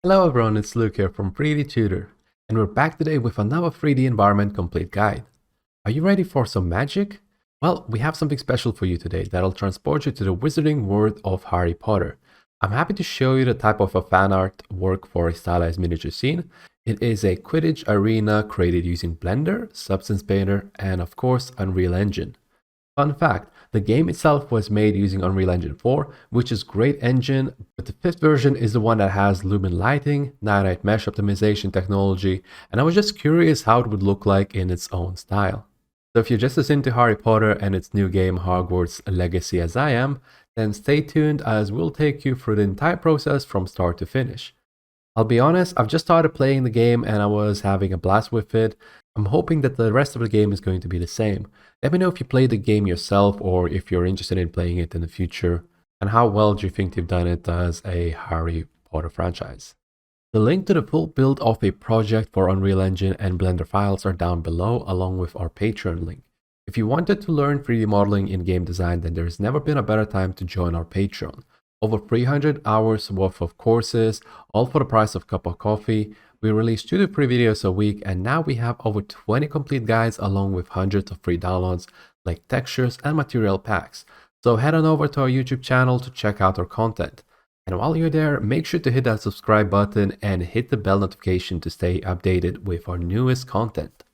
Hello everyone, it's Luke here from 3D Tutor, and we're back today with another 3D environment complete guide. Are you ready for some magic? Well, we have something special for you today that'll transport you to the wizarding world of Harry Potter. I'm happy to show you the type of a fan art work for a stylized miniature scene. It is a Quidditch arena created using Blender, Substance Painter, and of course Unreal Engine. Fun fact, the game itself was made using Unreal Engine 4, which is a great engine, but the fifth version is the one that has lumen lighting, nanite mesh optimization technology, and I was just curious how it would look like in its own style. So if you're just as into Harry Potter and its new game Hogwarts Legacy as I am, then stay tuned as we'll take you through the entire process from start to finish. I'll be honest, I've just started playing the game and I was having a blast with it. I'm hoping that the rest of the game is going to be the same. Let me know if you played the game yourself or if you're interested in playing it in the future, and how well do you think they've done it as a Harry Potter franchise. The link to the full build of a project for Unreal Engine and Blender files are down below, along with our Patreon link. If you wanted to learn 3D modeling in game design, then there's never been a better time to join our Patreon. Over 300 hours worth of courses, all for the price of a cup of coffee. We release 2 to 3 videos a week, and now we have over 20 complete guides along with hundreds of free downloads like textures and material packs. So head on over to our YouTube channel to check out our content. And while you're there, make sure to hit that subscribe button and hit the bell notification to stay updated with our newest content.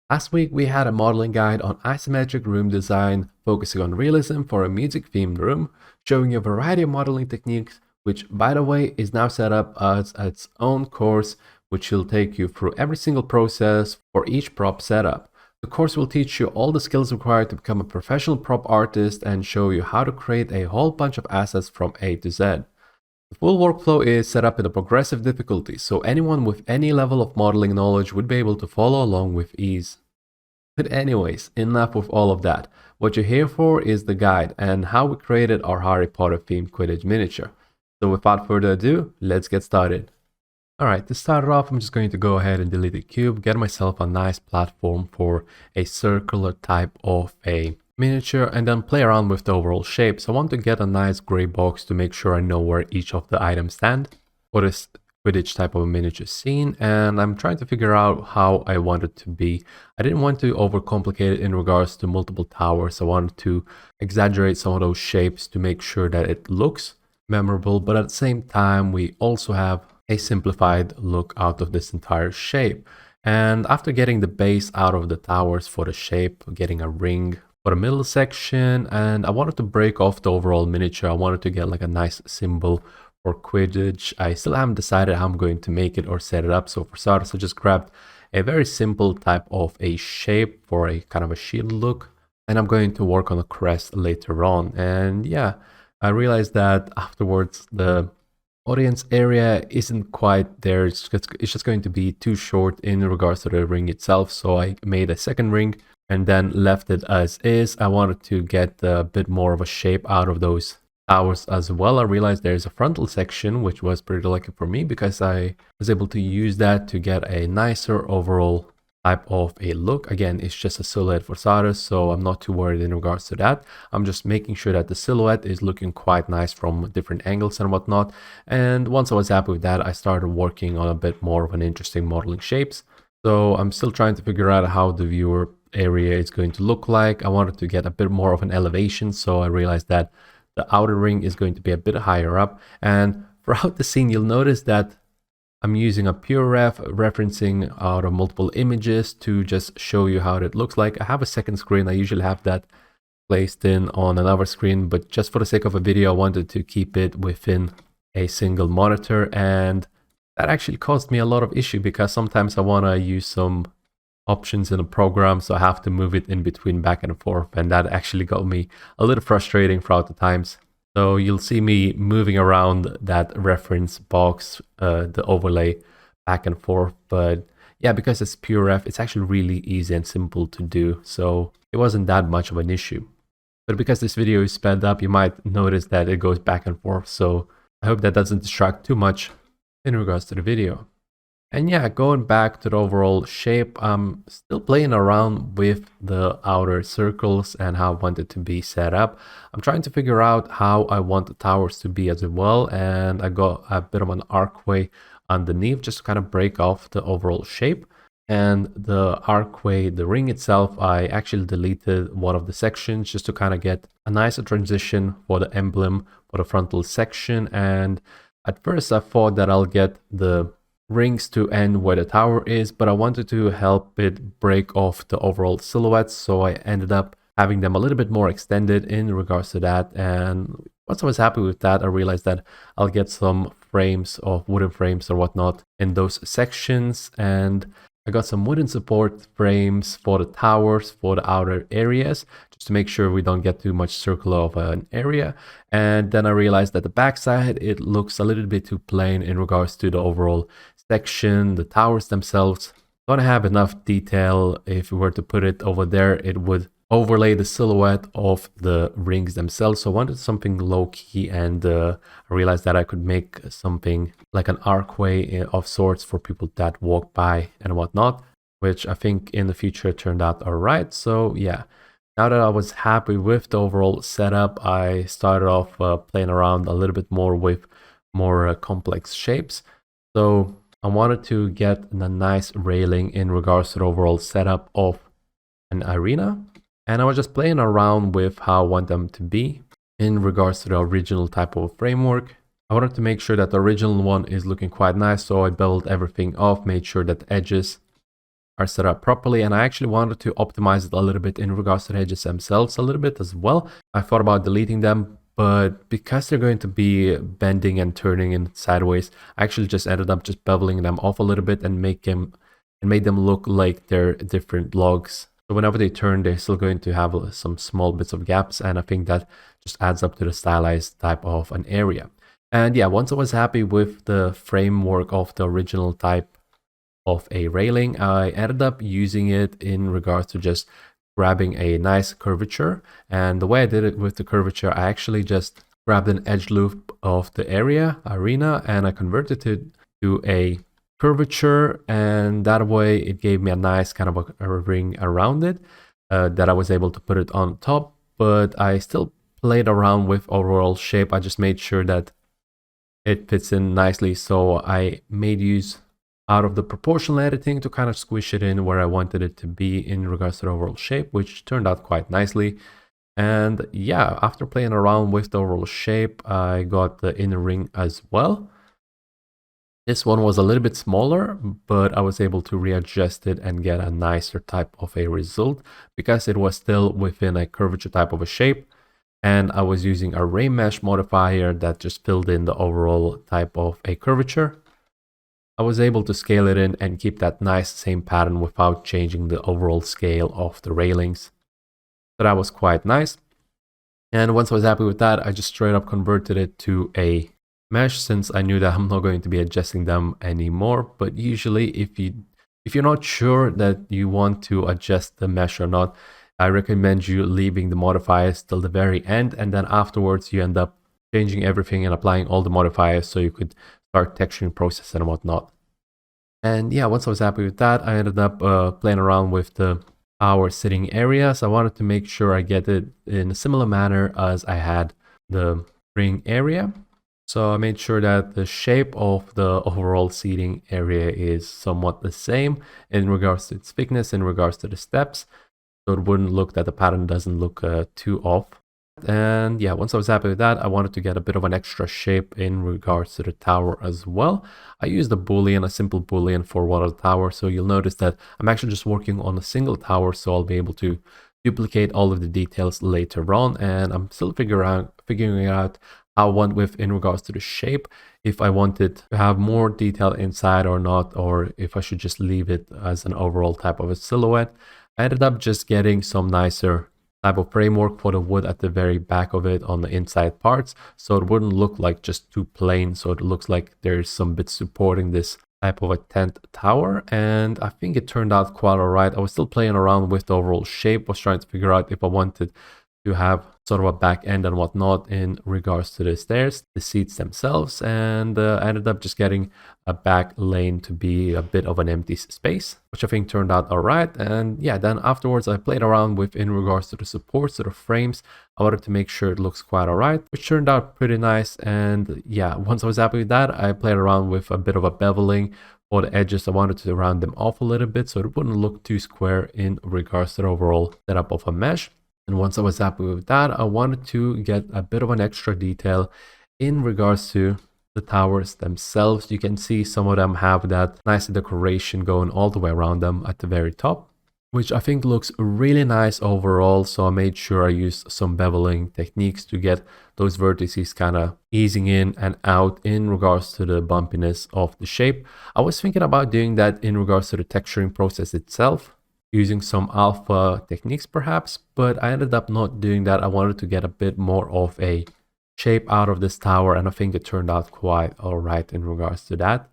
Last week we had a modeling guide on isometric room design, focusing on realism for a music-themed room, showing you a variety of modeling techniques, which by the way is now set up as its own course, which will take you through every single process for each prop setup. The course will teach you all the skills required to become a professional prop artist and show you how to create a whole bunch of assets from A to Z. The full workflow is set up in a progressive difficulty, so anyone with any level of modeling knowledge would be able to follow along with ease. But anyways, enough with all of that. What you're here for is the guide and how we created our Harry Potter themed Quidditch miniature. So without further ado, let's get started. Alright, to start off, I'm just going to go ahead and delete the cube, get myself a nice platform for a circular type of a miniature, and then play around with the overall shape. So I want to get a nice gray box to make sure I know where each of the items stand for this Quidditch type of a miniature scene, and I'm trying to figure out how I want it to be. I didn't want to overcomplicate it in regards to multiple towers. I wanted to exaggerate some of those shapes to make sure that it looks memorable, but at the same time we also have a simplified look out of this entire shape. And after getting the base out of the towers for the shape, getting a ring for the middle section, and I wanted to break off the overall miniature. I wanted to get like a nice symbol for Quidditch. I still haven't decided how I'm going to make it or set it up. So for starters, I just grabbed a very simple type of a shape for a kind of a shield look, and I'm going to work on a crest later on. And yeah, I realized that afterwards the audience area isn't quite there. It's just going to be too short in regards to the ring itself. So I made a second ring and then left it as is. I wanted to get a bit more of a shape out of those towers as well. I realized there's a frontal section, which was pretty lucky for me because I was able to use that to get a nicer overall type of a look. Again, it's just a silhouette for starters, so I'm not too worried in regards to that. I'm just making sure that the silhouette is looking quite nice from different angles and whatnot. And once I was happy with that, I started working on a bit more of an interesting modeling shapes. So I'm still trying to figure out how the viewer area is going to look like. I wanted to get a bit more of an elevation, so I realized that the outer ring is going to be a bit higher up. And throughout the scene, you'll notice that I'm using a pure ref, referencing out of multiple images to just show you how it looks like. I have a second screen. I usually have that placed in on another screen, but just for the sake of a video, I wanted to keep it within a single monitor. And that actually caused me a lot of issue because sometimes I want to use some options in a program, so I have to move it in between back and forth, and that actually got me a little frustrating throughout the times. So you'll see me moving around that reference box, the overlay back and forth. But yeah, because it's pure ref, it's actually really easy and simple to do. So it wasn't that much of an issue. But because this video is sped up, you might notice that it goes back and forth. So I hope that doesn't distract too much in regards to the video. And yeah, going back to the overall shape, I'm still playing around with the outer circles and how I want it to be set up. I'm trying to figure out how I want the towers to be as well, and I got a bit of an archway underneath just to kind of break off the overall shape. And the archway, the ring itself, I actually deleted one of the sections just to kind of get a nicer transition for the emblem for the frontal section. And at first I thought that I'll get the rings to end where the tower is, but I wanted to help it break off the overall silhouette, so I ended up having them a little bit more extended in regards to that. And once I was happy with that, I realized that I'll get some frames of wooden frames or whatnot in those sections, and I got some wooden support frames for the towers for the outer areas just to make sure we don't get too much circle of an area. And then I realized that the backside, it looks a little bit too plain in regards to the overall section. The towers themselves don't have enough detail. If we were to put it over there, it would overlay the silhouette of the rings themselves. So I wanted something low-key, and I realized that I could make something like an archway of sorts for people that walk by and whatnot, which I think in the future turned out all right. So yeah, now that I was happy with the overall setup, I started off playing around a little bit more with more complex shapes. So I wanted to get a nice railing in regards to the overall setup of an arena. And I was just playing around with how I want them to be in regards to the original type of framework. I wanted to make sure that the original one is looking quite nice, so I beveled everything off, made sure that the edges are set up properly, and I actually wanted to optimize it a little bit in regards to the edges themselves a little bit as well. I thought about deleting them, but because they're going to be bending and turning in sideways, I actually just ended up just beveling them off a little bit and made them look like they're different logs. So whenever they turn, they're still going to have some small bits of gaps, and I think that just adds up to the stylized type of an area. And yeah, once I was happy with the framework of the original type of a railing, I ended up using it in regards to just grabbing a nice curvature. And the way I did it with the curvature, I actually just grabbed an edge loop of the arena, and I converted it to a curvature, and that way it gave me a nice kind of a ring around it that I was able to put it on top. But I still played around with overall shape. I just made sure that it fits in nicely, so I made use out of the proportional editing to kind of squish it in where I wanted it to be in regards to the overall shape, which turned out quite nicely. And yeah, after playing around with the overall shape, I got the inner ring as well. This one was a little bit smaller, but I was able to readjust it and get a nicer type of a result because it was still within a curvature type of a shape. And I was using a ray mesh modifier that just filled in the overall type of a curvature. I was able to scale it in and keep that nice same pattern without changing the overall scale of the railings. So that was quite nice. And once I was happy with that, I just straight up converted it to a mesh, since I knew that I'm not going to be adjusting them anymore. But usually if you're not sure that you want to adjust the mesh or not, I recommend you leaving the modifiers till the very end, and then afterwards you end up changing everything and applying all the modifiers so you could start texturing process and whatnot. And yeah, once I was happy with that, I ended up playing around with our sitting areas. I wanted to make sure I get it in a similar manner as I had the ring area. So I made sure that the shape of the overall seating area is somewhat the same in regards to its thickness, in regards to the steps, so it wouldn't look that the pattern doesn't look too off. And yeah, once I was happy with that, I wanted to get a bit of an extra shape in regards to the tower as well. I used a boolean, a simple boolean for one of the towers, so you'll notice that I'm actually just working on a single tower, so I'll be able to duplicate all of the details later on. And I'm still figuring out how I want with in regards to the shape, if I wanted to have more detail inside or not, or if I should just leave it as an overall type of a silhouette. I ended up just getting some nicer type of framework for the wood at the very back of it on the inside parts, so it wouldn't look like just too plain, so it looks like there's some bits supporting this type of a tent tower. And I think it turned out quite alright. I was still playing around with the overall shape, was trying to figure out if I wanted to have sort of a back end and whatnot in regards to the stairs, the seats themselves, and I ended up just getting a back lane to be a bit of an empty space, which I think turned out all right. And yeah, then afterwards I played around with in regards to the supports, to the frames. I wanted to make sure it looks quite all right, which turned out pretty nice. And yeah, once I was happy with that, I played around with a bit of a beveling for the edges. I wanted to round them off a little bit so it wouldn't look too square in regards to the overall setup of a mesh. And once I was happy with that, I wanted to get a bit of an extra detail in regards to the towers themselves. You can see some of them have that nice decoration going all the way around them at the very top, which I think looks really nice overall. So I made sure I used some beveling techniques to get those vertices kind of easing in and out in regards to the bumpiness of the shape. I was thinking about doing that in regards to the texturing process itself, using some alpha techniques perhaps, but I ended up not doing that. I wanted to get a bit more of a shape out of this tower, and I think it turned out quite all right in regards to that.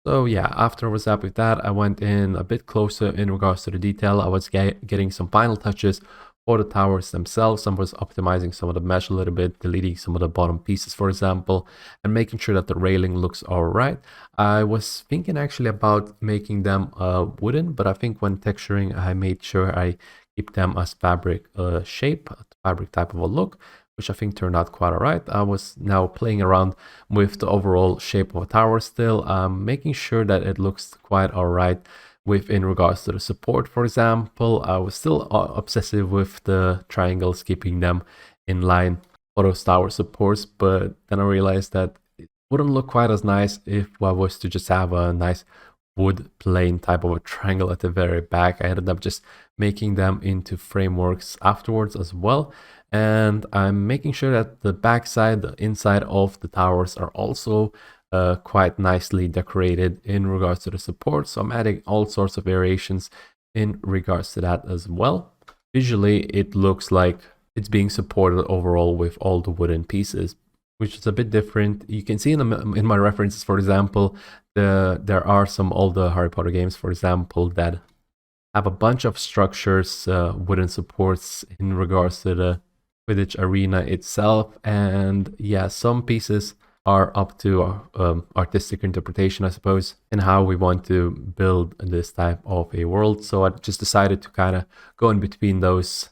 So yeah, after I was happy with that, I went in a bit closer in regards to the detail. I was getting some final touches for the towers themselves. I was optimizing some of the mesh a little bit, deleting some of the bottom pieces, for example, and making sure that the railing looks all right. I was thinking actually about making them wooden, but I think when texturing, I made sure I keep them as fabric shape, fabric type of a look, which I think turned out quite all right. I was now playing around with the overall shape of a tower still, making sure that it looks quite all right with in regards to the support. For example, I was still obsessive with the triangles, keeping them in line for those tower supports, but then I realized that it wouldn't look quite as nice if I was to just have a nice wood plane type of a triangle at the very back. I ended up just making them into frameworks afterwards as well. And I'm making sure that the backside, the inside of the towers are also quite nicely decorated in regards to the support. So I'm adding all sorts of variations in regards to that as well. Visually, it looks like it's being supported overall with all the wooden pieces, which is a bit different. You can see in my references, for example, there are some older Harry Potter games, for example, that have a bunch of structures, wooden supports in regards to the Quidditch arena itself. And yeah, some pieces are up to artistic interpretation, I suppose, in how we want to build this type of a world. So I just decided to kind of go in between those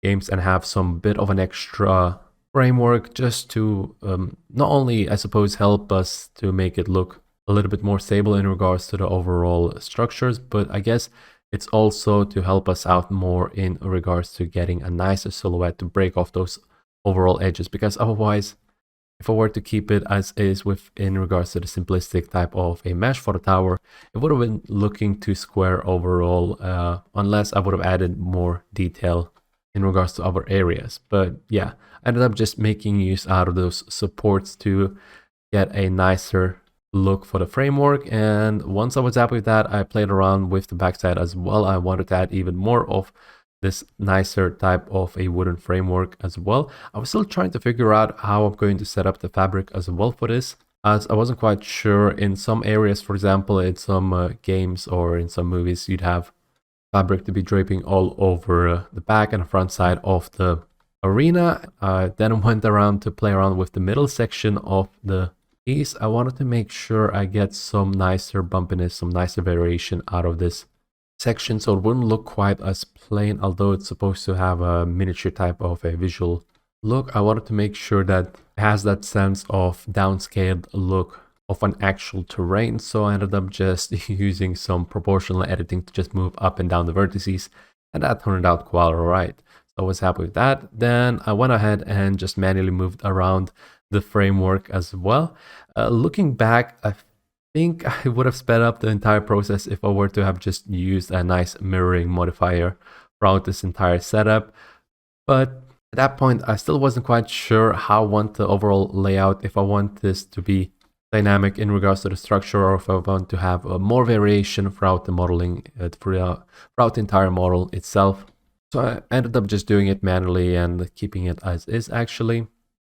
games and have some bit of an extra framework just to not only, I suppose, help us to make it look a little bit more stable in regards to the overall structures, but I guess it's also to help us out more in regards to getting a nicer silhouette to break off those overall edges, because otherwise, if I were to keep it as is in regards to the simplistic type of a mesh for the tower, it would have been looking too square overall, unless I would have added more detail in regards to other areas. But yeah, I ended up just making use out of those supports to get a nicer look for the framework. And once I was happy with that, I played around with the backside as well. I wanted to add even more of this nicer type of a wooden framework as well. I was still trying to figure out how I'm going to set up the fabric as well for this, as I wasn't quite sure. In some areas, for example, in some games or in some movies, you'd have fabric to be draping all over the back and the front side of the arena. Then I went around to play around with the middle section of the piece. I wanted to make sure I get some nicer bumpiness, some nicer variation out of this section, so it wouldn't look quite as plain, although it's supposed to have a miniature type of a visual look. I wanted to make sure that it has that sense of downscaled look of an actual terrain, so I ended up just using some proportional editing to just move up and down the vertices, and that turned out quite alright. So I was happy with that. Then I went ahead and just manually moved around the framework as well. Looking back, I think I would have sped up the entire process if I were to have just used a nice mirroring modifier throughout this entire setup. But at that point, I still wasn't quite sure how I want the overall layout, if I want this to be dynamic in regards to the structure, or if I want to have more variation throughout the modeling, throughout the entire model itself. So I ended up just doing it manually and keeping it as is actually.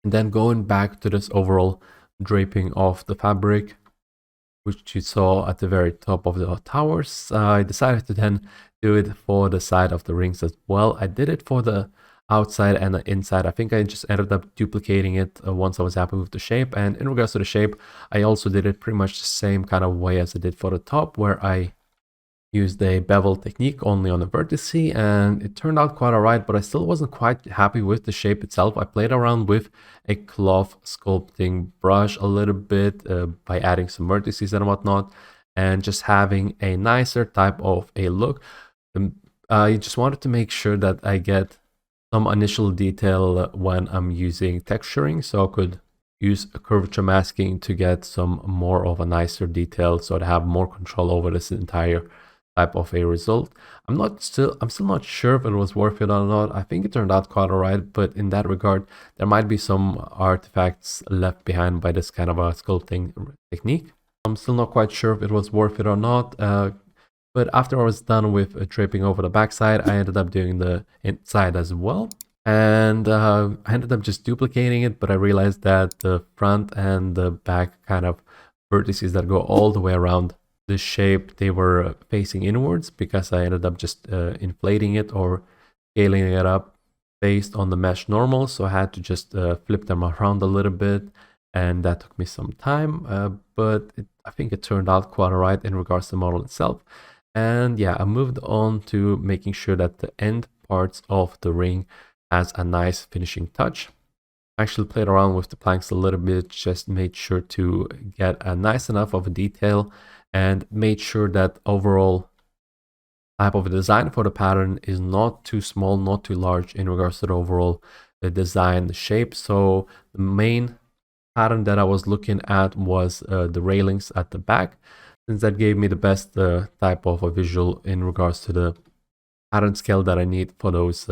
And then going back to this overall draping of the fabric, which you saw at the very top of the towers, I decided to then do it for the side of the rings as well. I did it for the outside and the inside. I think I just ended up duplicating it once I was happy with the shape. And in regards to the shape, I also did it pretty much the same kind of way as I did for the top, where I used a bevel technique only on the vertice, and it turned out quite alright, but I still wasn't quite happy with the shape itself. I played around with a cloth sculpting brush a little bit by adding some vertices and whatnot, and just having a nicer type of a look. I just wanted to make sure that I get some initial detail when I'm using texturing, so I could use curvature masking to get some more of a nicer detail, so to have more control over this entire type of a result. I'm still not sure if it was worth it or not. I think it turned out quite alright, but in that regard, there might be some artifacts left behind by this kind of a sculpting technique. I'm still not quite sure if it was worth it or not. But after I was done with draping over the backside, I ended up doing the inside as well. And I ended up just duplicating it, but I realized that the front and the back kind of vertices that go all the way around the shape, they were facing inwards, because I ended up just inflating it or scaling it up based on the mesh normal. So I had to just flip them around a little bit, and that took me some time, but I think it turned out quite alright in regards to the model itself. And yeah, I moved on to making sure that the end parts of the ring has a nice finishing touch. I actually played around with the planks a little bit, just made sure to get a nice enough of a detail, and made sure that overall type of a design for the pattern is not too small, not too large in regards to the overall design, the shape. So the main pattern that I was looking at was the railings at the back, since that gave me the best type of a visual in regards to the pattern scale that I need for those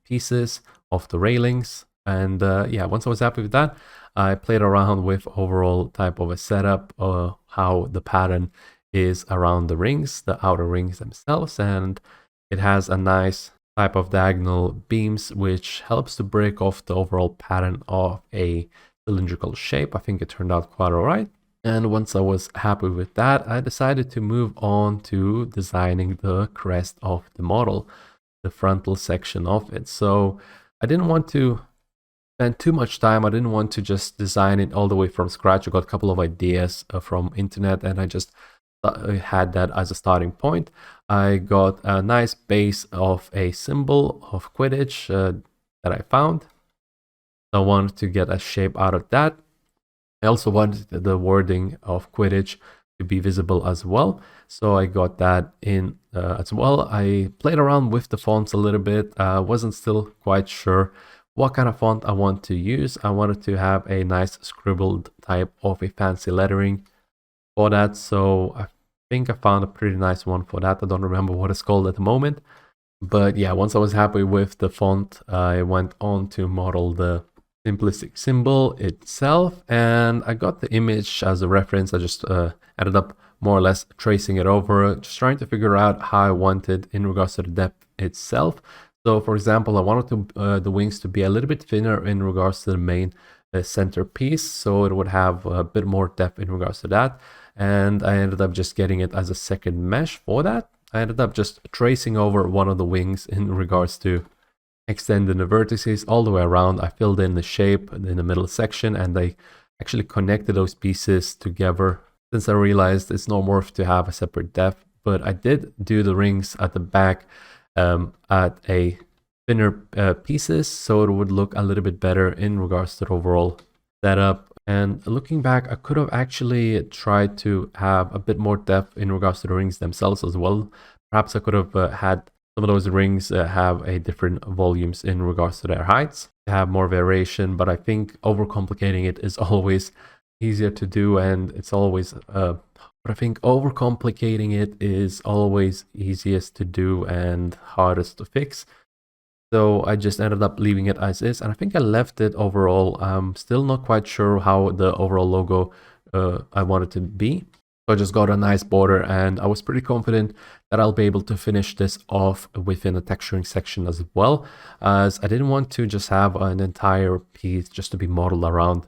pieces of the railings. And yeah, once I was happy with that, I played around with overall type of a setup, how the pattern is around the rings, the outer rings themselves, and it has a nice type of diagonal beams, which helps to break off the overall pattern of a cylindrical shape. I think it turned out quite alright. And once I was happy with that, I decided to move on to designing the crest of the model, the frontal section of it. So I didn't want to spend too much time. I didn't want to just design it all the way from scratch. I got a couple of ideas from internet, and I just had that as a starting point. I got a nice base of a symbol of Quidditch that I found. I wanted to get a shape out of that. I also wanted the wording of Quidditch to be visible as well, so I got that in as well. I played around with the fonts a little bit. Wasn't still quite sure what kind of font I want to use. I wanted to have a nice scribbled type of a fancy lettering for that, so I think I found a pretty nice one for that. I don't remember what it's called at the moment, but yeah, once I was happy with the font, I went on to model the simplistic symbol itself, and I got the image as a reference. I just ended up more or less tracing it over, just trying to figure out how I wanted in regards to the depth itself. So for example, I wanted the wings to be a little bit thinner in regards to the main centerpiece, so it would have a bit more depth in regards to that. And I ended up just getting it as a second mesh for that. I ended up just tracing over one of the wings in regards to extending the vertices all the way around. I filled in the shape in the middle section, and I actually connected those pieces together, since I realized it's not worth to have a separate depth. But I did do the rings at the back at a thinner pieces, so it would look a little bit better in regards to the overall setup. And looking back, I could have actually tried to have a bit more depth in regards to the rings themselves as well. Perhaps I could have had some of those rings have a different volumes in regards to their heights, have more variation, but I think overcomplicating it is always easier to do, and it's always but I think overcomplicating it is always easiest to do and hardest to fix. So I just ended up leaving it as is, and I think I left it overall. I'm still not quite sure how the overall logo I want it to be. So I just got a nice border, and I was pretty confident that I'll be able to finish this off within the texturing section as well, as I didn't want to just have an entire piece just to be modeled around.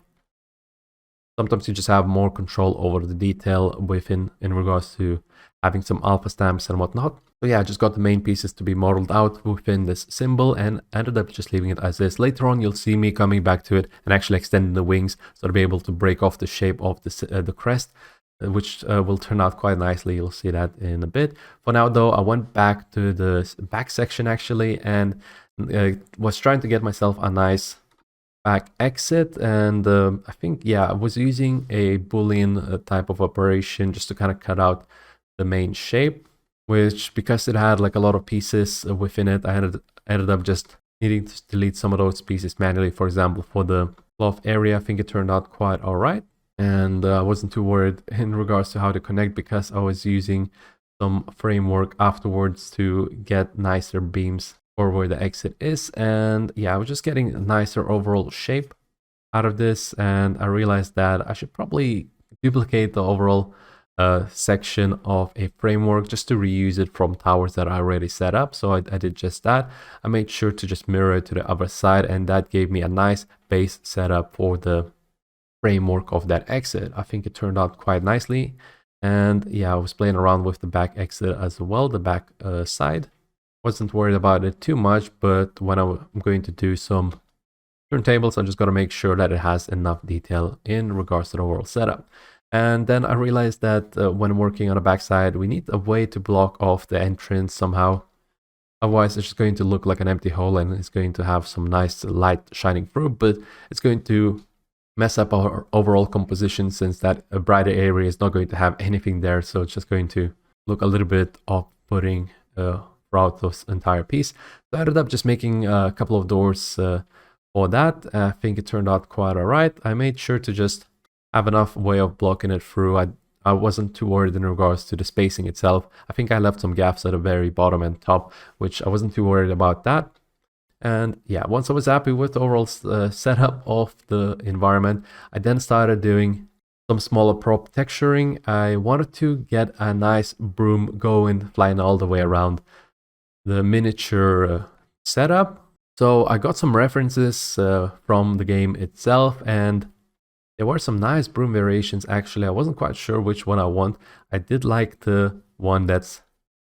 Sometimes you just have more control over the detail within in regards to having some alpha stamps and whatnot. So yeah, I just got the main pieces to be modeled out within this symbol and ended up just leaving it as is. Later on, you'll see me coming back to it and actually extending the wings so to be able to break off the shape of the crest, which will turn out quite nicely. You'll see that in a bit. For now, though, I went back to the back section actually and was trying to get myself a nice back exit, and I think, yeah, I was using a Boolean type of operation just to kind of cut out the main shape, which, because it had like a lot of pieces within it, I ended up just needing to delete some of those pieces manually. For example, for the cloth area, I think it turned out quite all right, and I wasn't too worried in regards to how to connect because I was using some framework afterwards to get nicer beams or where the exit is. And yeah, I was just getting a nicer overall shape out of this, and I realized that I should probably duplicate the overall section of a framework just to reuse it from towers that I already set up. So I did just that. I made sure to just mirror it to the other side, and that gave me a nice base setup for the framework of that exit. I think it turned out quite nicely. And yeah, I was playing around with the back exit as well, the back side. Wasn't worried about it too much, but when I'm going to do some turntables, I just got to make sure that it has enough detail in regards to the overall setup. And then I realized that when working on the backside, we need a way to block off the entrance somehow. Otherwise, it's just going to look like an empty hole, and it's going to have some nice light shining through, but it's going to mess up our overall composition, since that brighter area is not going to have anything there. So it's just going to look a little bit off-putting throughout this entire piece. So I ended up just making a couple of doors for that. I think it turned out quite all right. I made sure to just have enough way of blocking it through. I wasn't too worried in regards to the spacing itself. I think I left some gaps at the very bottom and top, which I wasn't too worried about that. And yeah, once I was happy with the overall setup of the environment, I then started doing some smaller prop texturing. I wanted to get a nice broom going, flying all the way around the miniature setup. So I got some references from the game itself, and there were some nice broom variations actually. I wasn't quite sure which one I want. I did like the one that's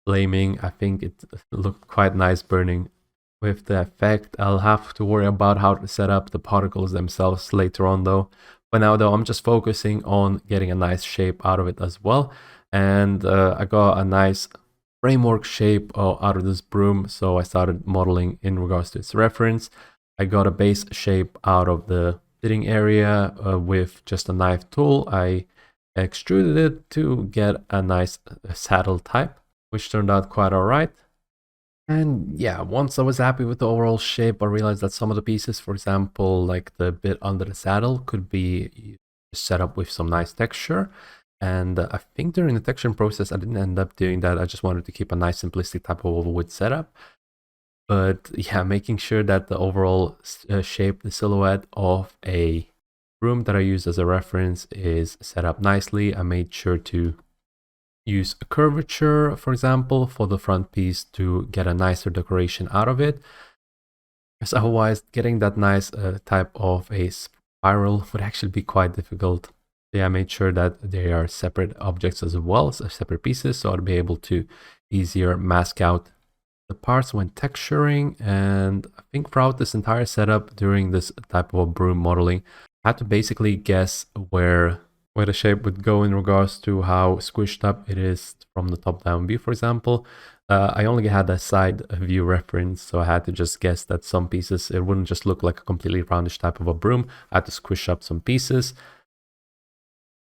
flaming. I think it looked quite nice burning with the effect. I'll have to worry about how to set up the particles themselves later on though. For now though, I'm just focusing on getting a nice shape out of it as well. And I got a nice framework shape out of this broom, so I started modeling in regards to its reference. I got a base shape out of the sitting area with just a knife tool. I extruded it to get a nice saddle type, which turned out quite all right. And yeah, once I was happy with the overall shape, I realized that some of the pieces, for example, like the bit under the saddle, could be set up with some nice texture. And I think during the texturing process, I didn't end up doing that. I just wanted to keep a nice simplistic type of wood setup. But yeah, making sure that the overall shape, the silhouette of a broom that I use as a reference is set up nicely. I made sure to use a curvature, for example, for the front piece to get a nicer decoration out of it. Because otherwise, getting that nice type of a spiral would actually be quite difficult. Yeah, I made sure that they are separate objects as well, so separate pieces, so I'll be able to easier mask out the parts when texturing. And I think throughout this entire setup, during this type of broom modeling, I had to basically guess where the shape would go in regards to how squished up it is from the top-down view, for example. I only had a side view reference, so I had to just guess that some pieces, it wouldn't just look like a completely roundish type of a broom. I had to squish up some pieces,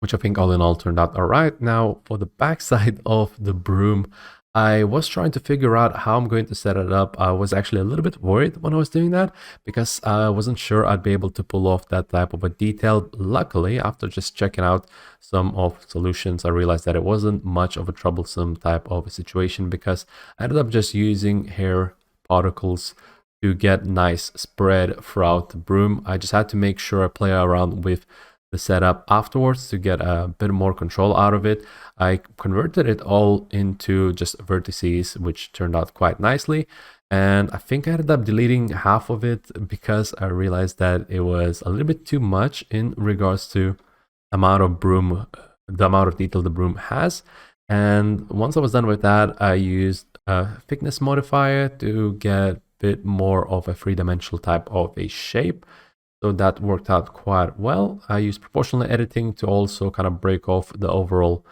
which I think all in all turned out all right. Now, for the backside of the broom, I was trying to figure out how I'm going to set it up. I was actually a little bit worried when I was doing that because I wasn't sure I'd be able to pull off that type of a detail. Luckily, after just checking out some of solutions, I realized that it wasn't much of a troublesome type of a situation because I ended up just using hair particles to get nice spread throughout the broom. I just had to make sure I play around with the setup afterwards to get a bit more control out of it. I converted it all into just vertices, which turned out quite nicely. And I think I ended up deleting half of it because I realized that it was a little bit too much in regards to the amount of detail the broom has. And once I was done with that, I used thickness modifier to get a bit more of a three-dimensional type of a shape. So that worked out quite well. I used proportional editing to also kind of break off the overall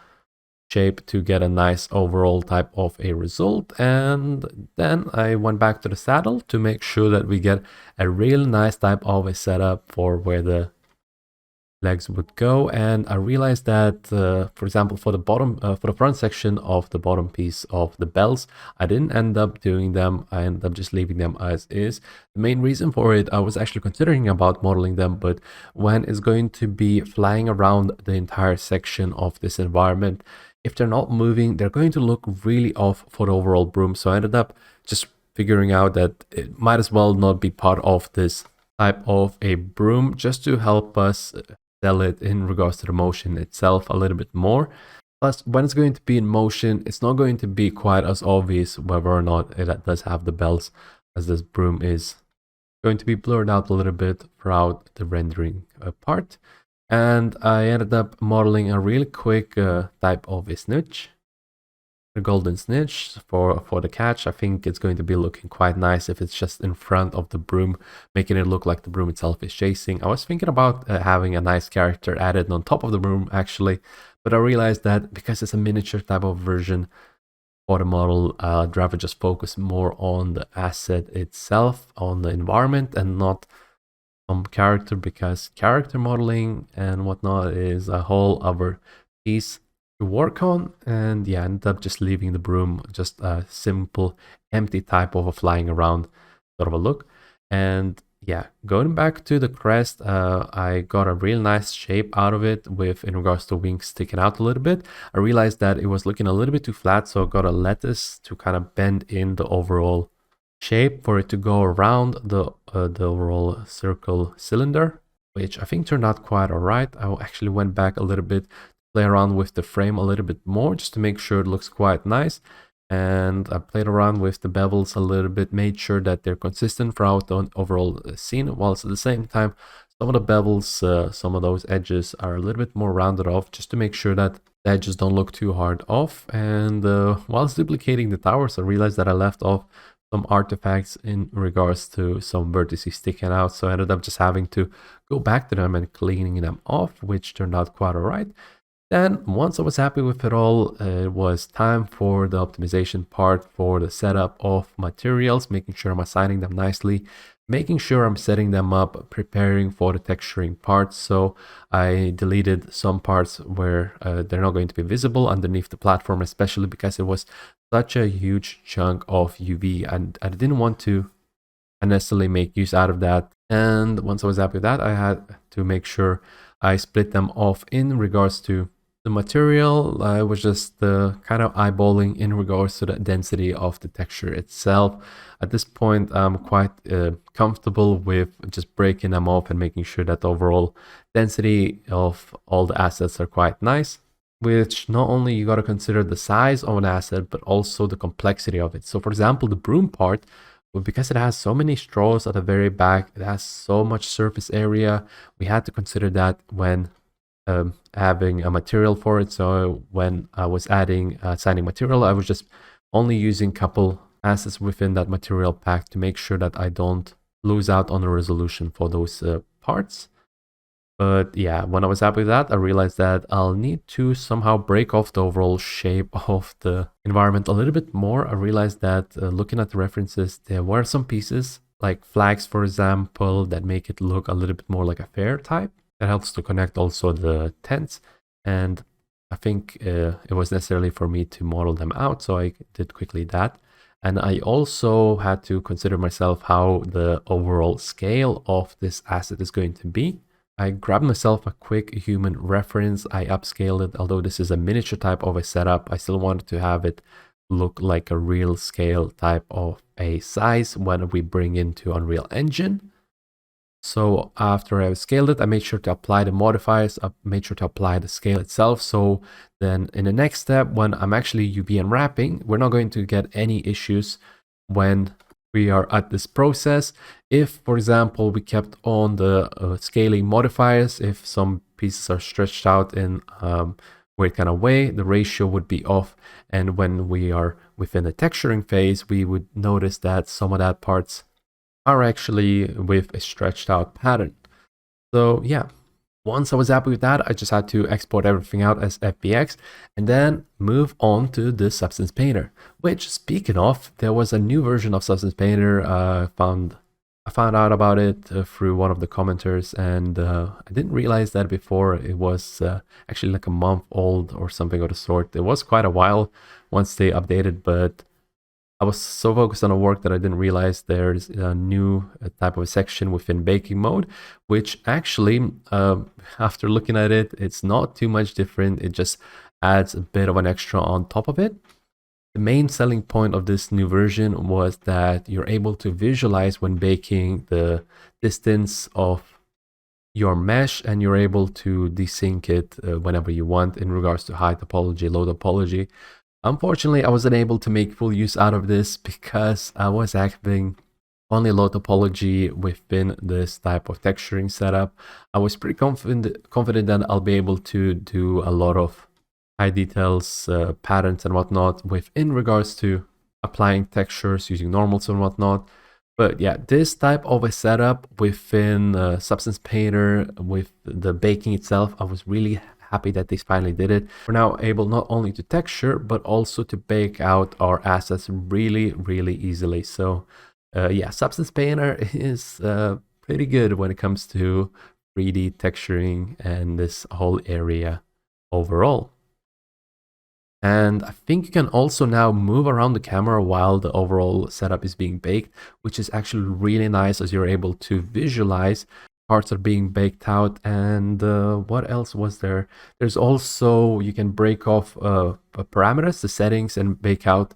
shape to get a nice overall type of a result. And then I went back to the saddle to make sure that we get a real nice type of a setup for where the legs would go. And I realized that, for example, for the front section of the bottom piece of the bells, I didn't end up doing them. I ended up just leaving them as is. The main reason for it, I was actually considering about modeling them, but when it's going to be flying around the entire section of this environment, if they're not moving, they're going to look really off for the overall broom. So I ended up just figuring out that it might as well not be part of this type of a broom, just to help us sell it in regards to the motion itself a little bit more. Plus, when it's going to be in motion, it's not going to be quite as obvious whether or not it does have the bells, as this broom is going to be blurred out a little bit throughout the rendering part. And I ended up modeling a really quick type of a snitch, the Golden Snitch for the catch. I think it's going to be looking quite nice if it's just in front of the broom, making it look like the broom itself is chasing. I was thinking about having a nice character added on top of the broom actually, but I realized that because it's a miniature type of version for the model, I'd rather just focus more on the asset itself, on the environment, and not on character, because character modeling and whatnot is a whole other piece to work on. And yeah, I ended up just leaving the broom just a simple empty type of a flying around sort of a look. And yeah, going back to the crest, I got a real nice shape out of it with in regards to wings sticking out a little bit. I realized that it was looking a little bit too flat, so I got a lattice to kind of bend in the overall shape for it to go around the overall circle cylinder, which I think turned out quite alright. I actually went back a little bit, play around with the frame a little bit more just to make sure it looks quite nice. And I played around with the bevels a little bit, made sure that they're consistent throughout the overall scene, whilst at the same time some of the bevels, some of those edges are a little bit more rounded off, just to make sure that the edges don't look too hard off. And whilst duplicating the towers, I realized that I left off some artifacts in regards to some vertices sticking out, so I ended up just having to go back to them and cleaning them off, which turned out quite alright. Then once I was happy with it all, it was time for the optimization part for the setup of materials, making sure I'm assigning them nicely, making sure I'm setting them up, preparing for the texturing part. So I deleted some parts where they're not going to be visible underneath the platform, especially because it was such a huge chunk of UV and I didn't want to unnecessarily make use out of that. And once I was happy with that, I had to make sure I split them off in regards to the material. I was just kind of eyeballing in regards to the density of the texture itself. At this point, I'm quite comfortable with just breaking them off and making sure that the overall density of all the assets are quite nice, which not only you got to consider the size of an asset, but also the complexity of it. So for example, the broom part, well, because it has so many straws at the very back, it has so much surface area, we had to consider that when having a material for it. So when I was assigning material, I was just only using a couple assets within that material pack to make sure that I don't lose out on the resolution for those parts. But yeah, when I was happy with that, I realized that I'll need to somehow break off the overall shape of the environment a little bit more. I realized that looking at the references, there were some pieces like flags, for example, that make it look a little bit more like a fair type. That helps to connect also the tents. And I think it was necessary for me to model them out, so I did quickly that. And I also had to consider myself how the overall scale of this asset is going to be. I grabbed myself a quick human reference. I upscaled it. Although this is a miniature type of a setup, I still wanted to have it look like a real scale type of a size when we bring into Unreal Engine. So after I scaled it, I made sure to apply the modifiers, I made sure to apply the scale itself. So then in the next step, when I'm actually UV unwrapping, we're not going to get any issues when we are at this process. If, for example, we kept on the scaling modifiers, if some pieces are stretched out in weird kind of way, the ratio would be off. And when we are within the texturing phase, we would notice that some of that parts are actually with a stretched out pattern. So yeah, once I was happy with that, I just had to export everything out as FBX and then move on to the Substance Painter, which, speaking of, there was a new version of Substance Painter. I found out about it through one of the commenters, and I didn't realize that before. It was actually like a month old or something of the sort. It was quite a while once they updated, but I was so focused on the work that I didn't realize there's a new type of section within baking mode, which actually, after looking at it, it's not too much different. It just adds a bit of an extra on top of it. The main selling point of this new version was that you're able to visualize when baking the distance of your mesh, and you're able to desync it whenever you want in regards to high topology, low topology. Unfortunately, I wasn't able to make full use out of this because I was having only low topology within this type of texturing setup. I was pretty confident that I'll be able to do a lot of high details, patterns and whatnot in regards to applying textures using normals and whatnot. But yeah, this type of a setup within Substance Painter with the baking itself, I was really happy that they finally did it. We're now able not only to texture, but also to bake out our assets really, really easily. So yeah, Substance Painter is pretty good when it comes to 3D texturing and this whole area overall. And I think you can also now move around the camera while the overall setup is being baked, which is actually really nice as you're able to visualize parts are being baked out. And what else was there? There's also, you can break off parameters, the settings, and bake out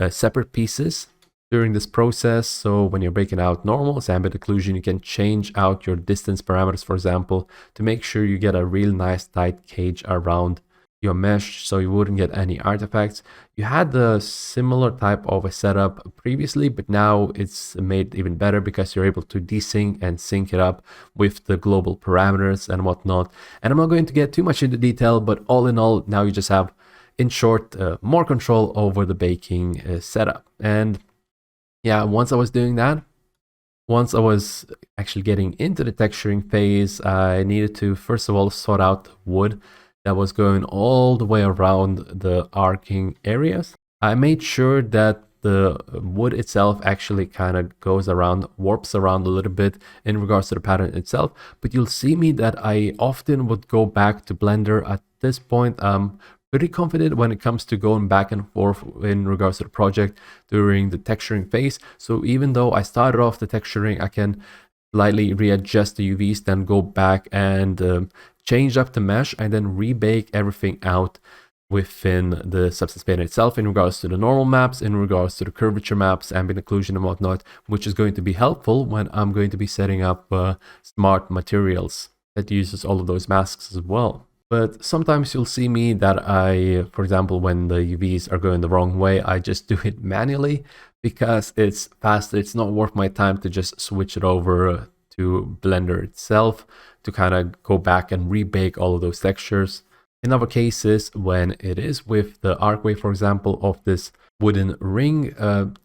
separate pieces during this process. So when you're breaking out normals, ambient occlusion, you can change out your distance parameters, for example, to make sure you get a real nice tight cage around your mesh so you wouldn't get any artifacts. You had the similar type of a setup previously, but now it's made even better because you're able to desync and sync it up with the global parameters and whatnot. And I'm not going to get too much into detail, but all in all, now you just have, in short, more control over the baking setup. And yeah, once I was doing that, once I was actually getting into the texturing phase, I needed to, first of all, sort out wood that was going all the way around the arcing areas. I made sure that the wood itself actually kind of goes around, warps around a little bit in regards to the pattern itself. But you'll see me that I often would go back to Blender. At this point, I'm pretty confident when it comes to going back and forth in regards to the project during the texturing phase. So even though I started off the texturing, I can slightly readjust the UVs, then go back and change up the mesh and then rebake everything out within the Substance Painter itself in regards to the normal maps, in regards to the curvature maps, ambient occlusion and whatnot, which is going to be helpful when I'm going to be setting up smart materials that uses all of those masks as well. But sometimes you'll see me that I, for example, when the UVs are going the wrong way, I just do it manually because it's faster. It's not worth my time to just switch it over to Blender itself to kind of go back and rebake all of those textures. In other cases, when it is with the arcway, for example, of this wooden ring,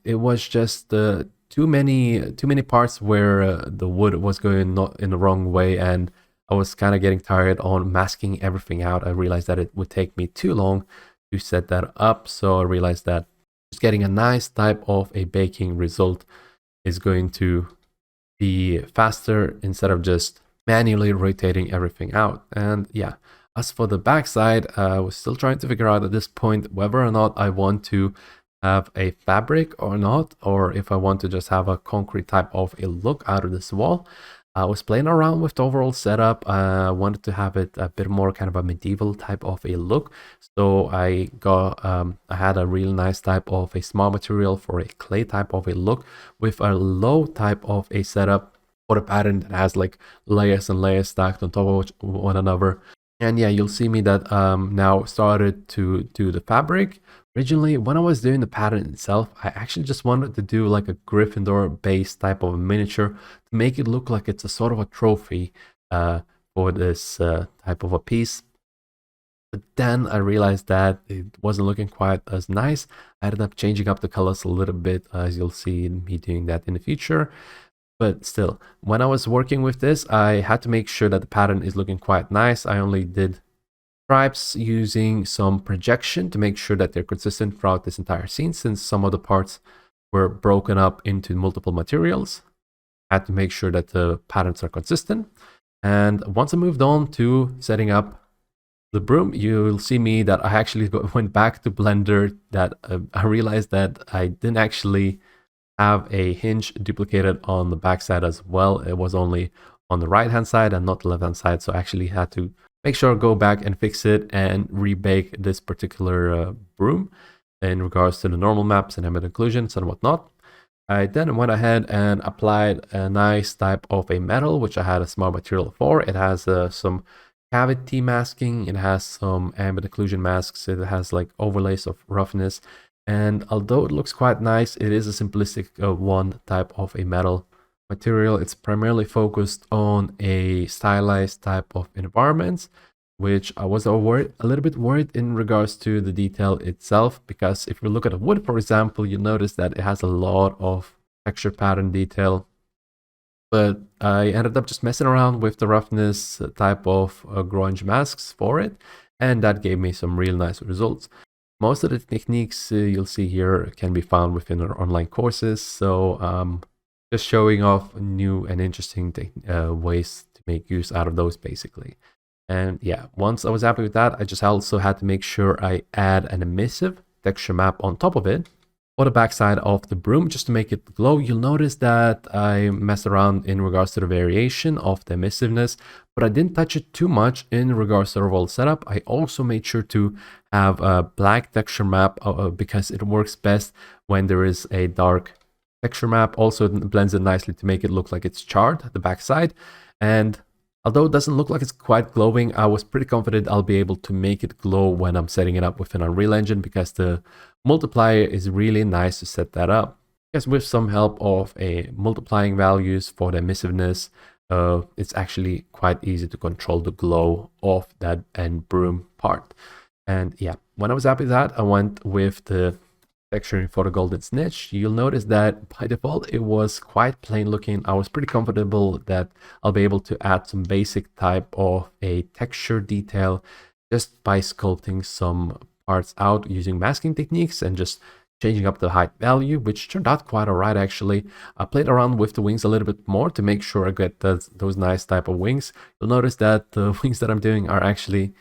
it was just too many parts where the wood was going not in the wrong way, and I was kind of getting tired on masking everything out. I realized that it would take me too long to set that up, so I realized that just getting a nice type of a baking result is going to be faster instead of just manually rotating everything out. And yeah, as for the backside, I was still trying to figure out at this point whether or not I want to have a fabric or not, or if I want to just have a concrete type of a look out of this wall. I was playing around with the overall setup. I wanted to have it a bit more kind of a medieval type of a look. So I had a real nice type of a small material for a clay type of a look with a low type of a setup for a pattern that has like layers and layers stacked on top of one another. And yeah, you'll see me that now started to do the fabric. Originally, when I was doing the pattern itself, I actually just wanted to do like a Gryffindor base type of a miniature to make it look like it's a sort of a trophy for this type of a piece. But then I realized that it wasn't looking quite as nice. I ended up changing up the colors a little bit, as you'll see me doing that in the future. But still, when I was working with this, I had to make sure that the pattern is looking quite nice. I only did stripes using some projection to make sure that they're consistent throughout this entire scene, since some of the parts were broken up into multiple materials. I had to make sure that the patterns are consistent. And once I moved on to setting up the broom, you'll see me that I actually went back to Blender, that I realized that I didn't actually have a hinge duplicated on the back side as well. It was only on the right hand side and not the left hand side, so I actually had to make sure I go back and fix it and rebake this particular broom in regards to the normal maps and ambient occlusions and whatnot. I then went ahead and applied a nice type of a metal, which I had a smart material for. It has some cavity masking, it has some ambient occlusion masks, it has like overlays of roughness. And although it looks quite nice, it is a simplistic one type of a metal material. It's primarily focused on a stylized type of environments, which I was a little bit worried in regards to the detail itself, because if you look at a wood, for example, you notice that it has a lot of texture pattern detail. But I ended up just messing around with the roughness type of grunge masks for it, and that gave me some real nice results. Most of the techniques you'll see here can be found within our online courses, so just showing off new and interesting ways to make use out of those, basically. And yeah, once I was happy with that, I just also had to make sure I add an emissive texture map on top of it for the backside of the broom, just to make it glow. You'll notice that I messed around in regards to the variation of the emissiveness, but I didn't touch it too much in regards to the overall setup. I also made sure to have a black texture map because it works best when there is a dark texture map. Also, it blends it nicely to make it look like it's charred, the backside. And although it doesn't look like it's quite glowing, I was pretty confident I'll be able to make it glow when I'm setting it up within Unreal Engine, because the multiplier is really nice to set that up. Because with some help of a multiplying values for the emissiveness, it's actually quite easy to control the glow of that end broom part. And yeah, when I was happy with that, I went with the texturing for the Golden Snitch. You'll notice that by default it was quite plain looking. I was pretty comfortable that I'll be able to add some basic type of a texture detail just by sculpting some parts out using masking techniques and just changing up the height value, which turned out quite alright actually. I played around with the wings a little bit more to make sure I get those nice type of wings. You'll notice that the wings that I'm doing are actually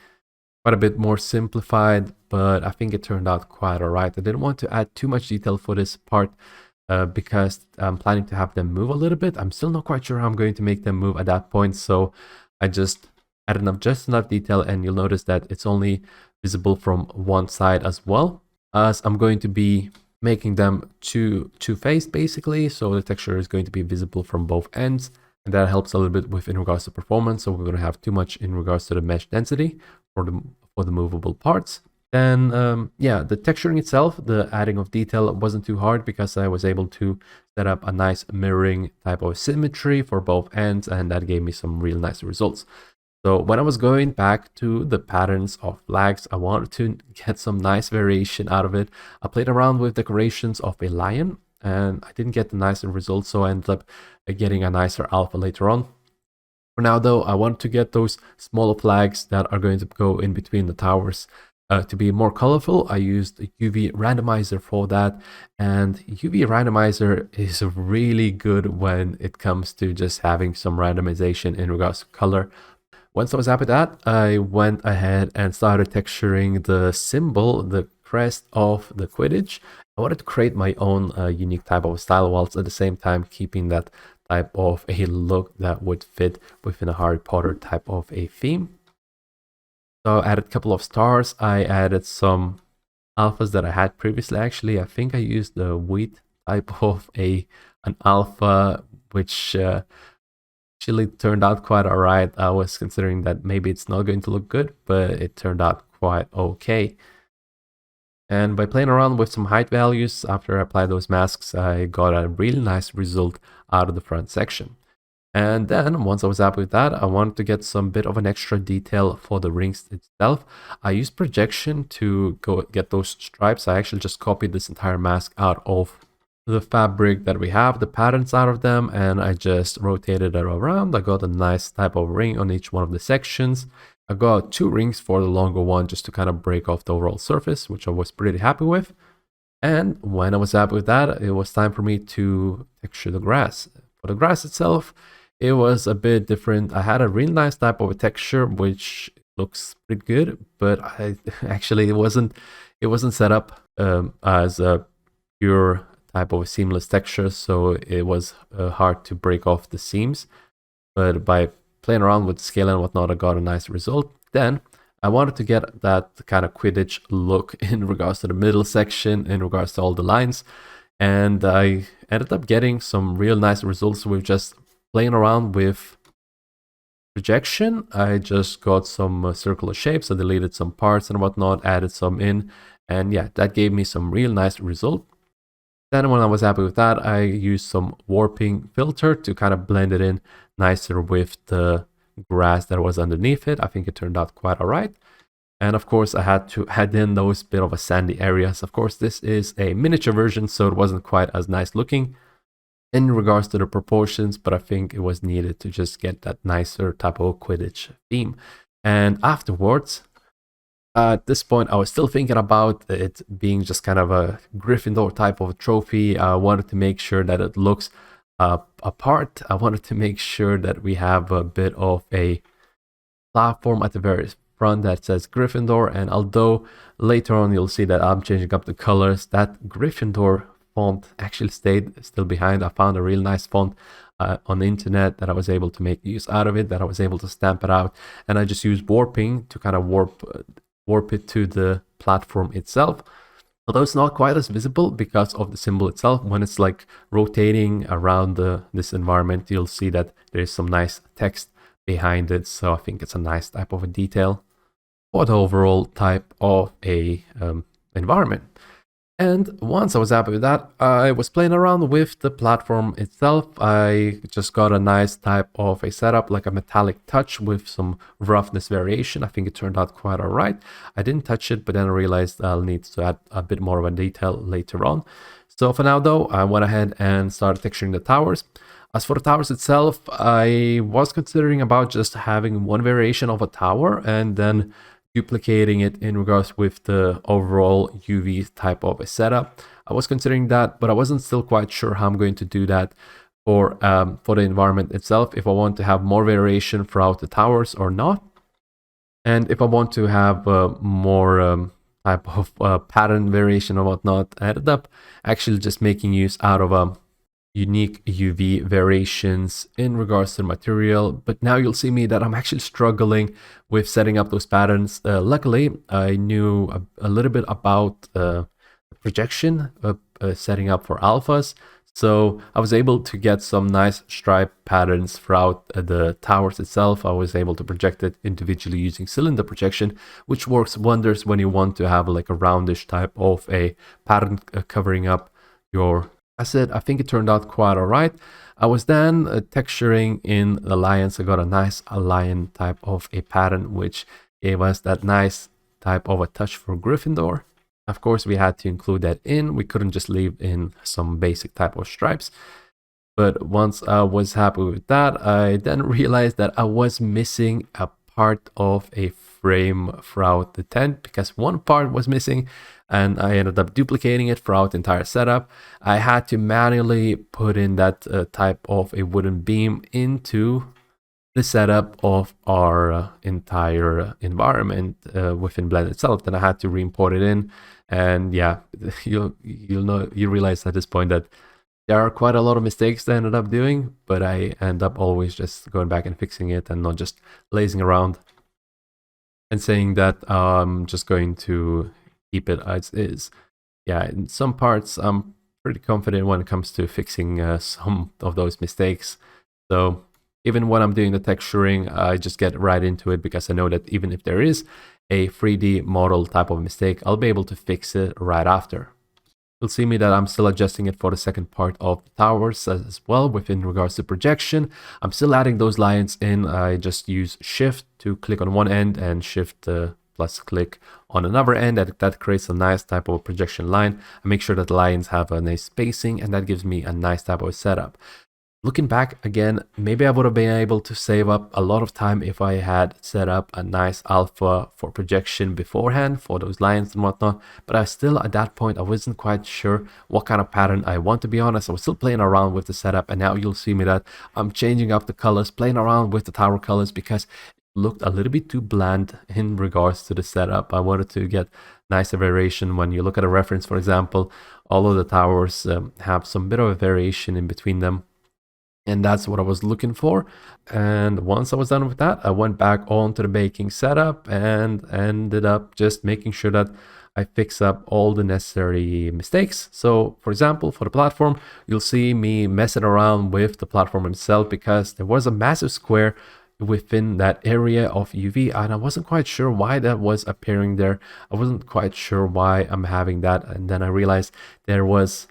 quite a bit more simplified, but I think it turned out quite alright. I didn't want to add too much detail for this part because I'm planning to have them move a little bit. I'm still not quite sure how I'm going to make them move at that point, so I just added just enough detail, and you'll notice that it's only visible from one side as well, as I'm going to be making them two-faced basically, so the texture is going to be visible from both ends, and that helps a little bit with in regards to performance. So we're going to have too much in regards to the mesh density for the movable parts. Then yeah, the texturing itself, the adding of detail wasn't too hard because I was able to set up a nice mirroring type of symmetry for both ends, and that gave me some real nice results. So when I was going back to the patterns of flags, I wanted to get some nice variation out of it. I played around with decorations of a lion, and I didn't get the nicer results, so I ended up getting a nicer alpha later on. For now though, I want to get those smaller flags that are going to go in between the towers to be more colorful. I used a UV randomizer for that, and UV randomizer is really good when it comes to just having some randomization in regards to color. Once I was happy with that, I went ahead and started texturing the symbol, the crest of the Quidditch. I wanted to create my own unique type of style, whilst at the same time keeping that type of a look that would fit within a Harry Potter type of a theme. So I added a couple of stars. I added some alphas that I had previously. Actually, I think I used the wheat type of an alpha, which actually turned out quite alright. I was considering that maybe it's not going to look good, but it turned out quite okay. And by playing around with some height values, after I applied those masks, I got a really nice result out of the front section. And then once I was happy with that, I wanted to get some bit of an extra detail for the rings itself. I used projection to go get those stripes. I actually just copied this entire mask out of the fabric that we have, the patterns out of them, and I just rotated it around. I got a nice type of ring on each one of the sections. I got 2 rings for the longer one just to kind of break off the overall surface, which I was pretty happy with. And when I was happy with that, it was time for me to texture the grass. For the grass itself, it was a bit different. I had a really nice type of a texture, which looks pretty good, but I actually it wasn't set up as a pure type of a seamless texture, so it was hard to break off the seams. But by playing around with the scale and whatnot, I got a nice result. Then I wanted to get that kind of Quidditch look in regards to the middle section, in regards to all the lines, and I ended up getting some real nice results with just playing around with projection. I just got some circular shapes. I deleted some parts and whatnot, added some in, and yeah, that gave me some real nice result. Then when I was happy with that, I used some warping filter to kind of blend it in nicer with the grass that was underneath it. I think it turned out quite all right. And of course, I had to add in those bit of a sandy areas. Of course, this is a miniature version, so it wasn't quite as nice looking in regards to the proportions, but I think it was needed to just get that nicer type of Quidditch theme. And afterwards, at this point, I was still thinking about it being just kind of a Gryffindor type of trophy. I wanted to make sure that it looks apart. I wanted to make sure that we have a bit of a platform at the very front that says Gryffindor. And although later on you'll see that I'm changing up the colors, that Gryffindor font actually stayed still behind. I found a real nice font on the internet that I was able to make use out of it, that I was able to stamp it out, and I just used warping to kind of warp it to the platform itself. Although it's not quite as visible because of the symbol itself, when it's like rotating around this environment, you'll see that there's some nice text behind it. So I think it's a nice type of a detail for the overall type of a environment. And once I was happy with that, I was playing around with the platform itself. I just got a nice type of a setup, like a metallic touch with some roughness variation. I think it turned out quite all right. I didn't touch it, but then I realized I'll need to add a bit more of a detail later on. So for now though, I went ahead and started texturing the towers. As for the towers itself, I was considering about just having one variation of a tower and then duplicating it in regards with the overall UV type of a setup. I was considering that, but I wasn't still quite sure how I'm going to do that for the environment itself, if I want to have more variation throughout the towers or not. And if I want to have more type of pattern variation or whatnot, I ended up actually just making use out of unique UV variations in regards to the material. But now you'll see me that I'm actually struggling with setting up those patterns. Luckily, I knew a little bit about projection, setting up for alphas. So I was able to get some nice stripe patterns throughout the towers itself. I was able to project it individually using cylinder projection, which works wonders when you want to have like a roundish type of a pattern covering up your asset. I think it turned out quite all right. I was then texturing in the lions. I got a nice lion type of a pattern, which gave us that nice type of a touch for Gryffindor. Of course, we had to include that in. We couldn't just leave in some basic type of stripes. But once I was happy with that, I then realized that I was missing a part of a frame throughout the tent because one part was missing, and I ended up duplicating it throughout the entire setup. I had to manually put in that type of a wooden beam into the setup of our entire environment within Blend itself. Then I had to re-import it in, and yeah, you realize at this point that there are quite a lot of mistakes that I ended up doing, but I end up always just going back and fixing it and not just lazing around and saying that I'm just going to keep it as is. Yeah, in some parts I'm pretty confident when it comes to fixing some of those mistakes. So even when I'm doing the texturing, I just get right into it because I know that even if there is a 3D model type of mistake, I'll be able to fix it right after. You'll see me that I'm still adjusting it for the second part of the towers as well within regards to projection. I'm still adding those lines in. I just use shift to click on one end and shift plus click on another end. That creates a nice type of projection line. I make sure that the lines have a nice spacing, and that gives me a nice type of setup. Looking back again, maybe I would have been able to save up a lot of time if I had set up a nice alpha for projection beforehand for those lines and whatnot. But I still, at that point, I wasn't quite sure what kind of pattern I want, to be honest. I was still playing around with the setup, and now you'll see me that I'm changing up the colors, playing around with the tower colors because it looked a little bit too bland in regards to the setup. I wanted to get nicer variation. When you look at a reference, for example, all of the towers have some bit of a variation in between them. And that's what I was looking for. And once I was done with that, I went back onto the baking setup and ended up just making sure that I fix up all the necessary mistakes. So for example, for the platform, you'll see me messing around with the platform itself because there was a massive square within that area of UV, and I wasn't quite sure why that was appearing there. I wasn't quite sure why I'm having that. And then I realized there was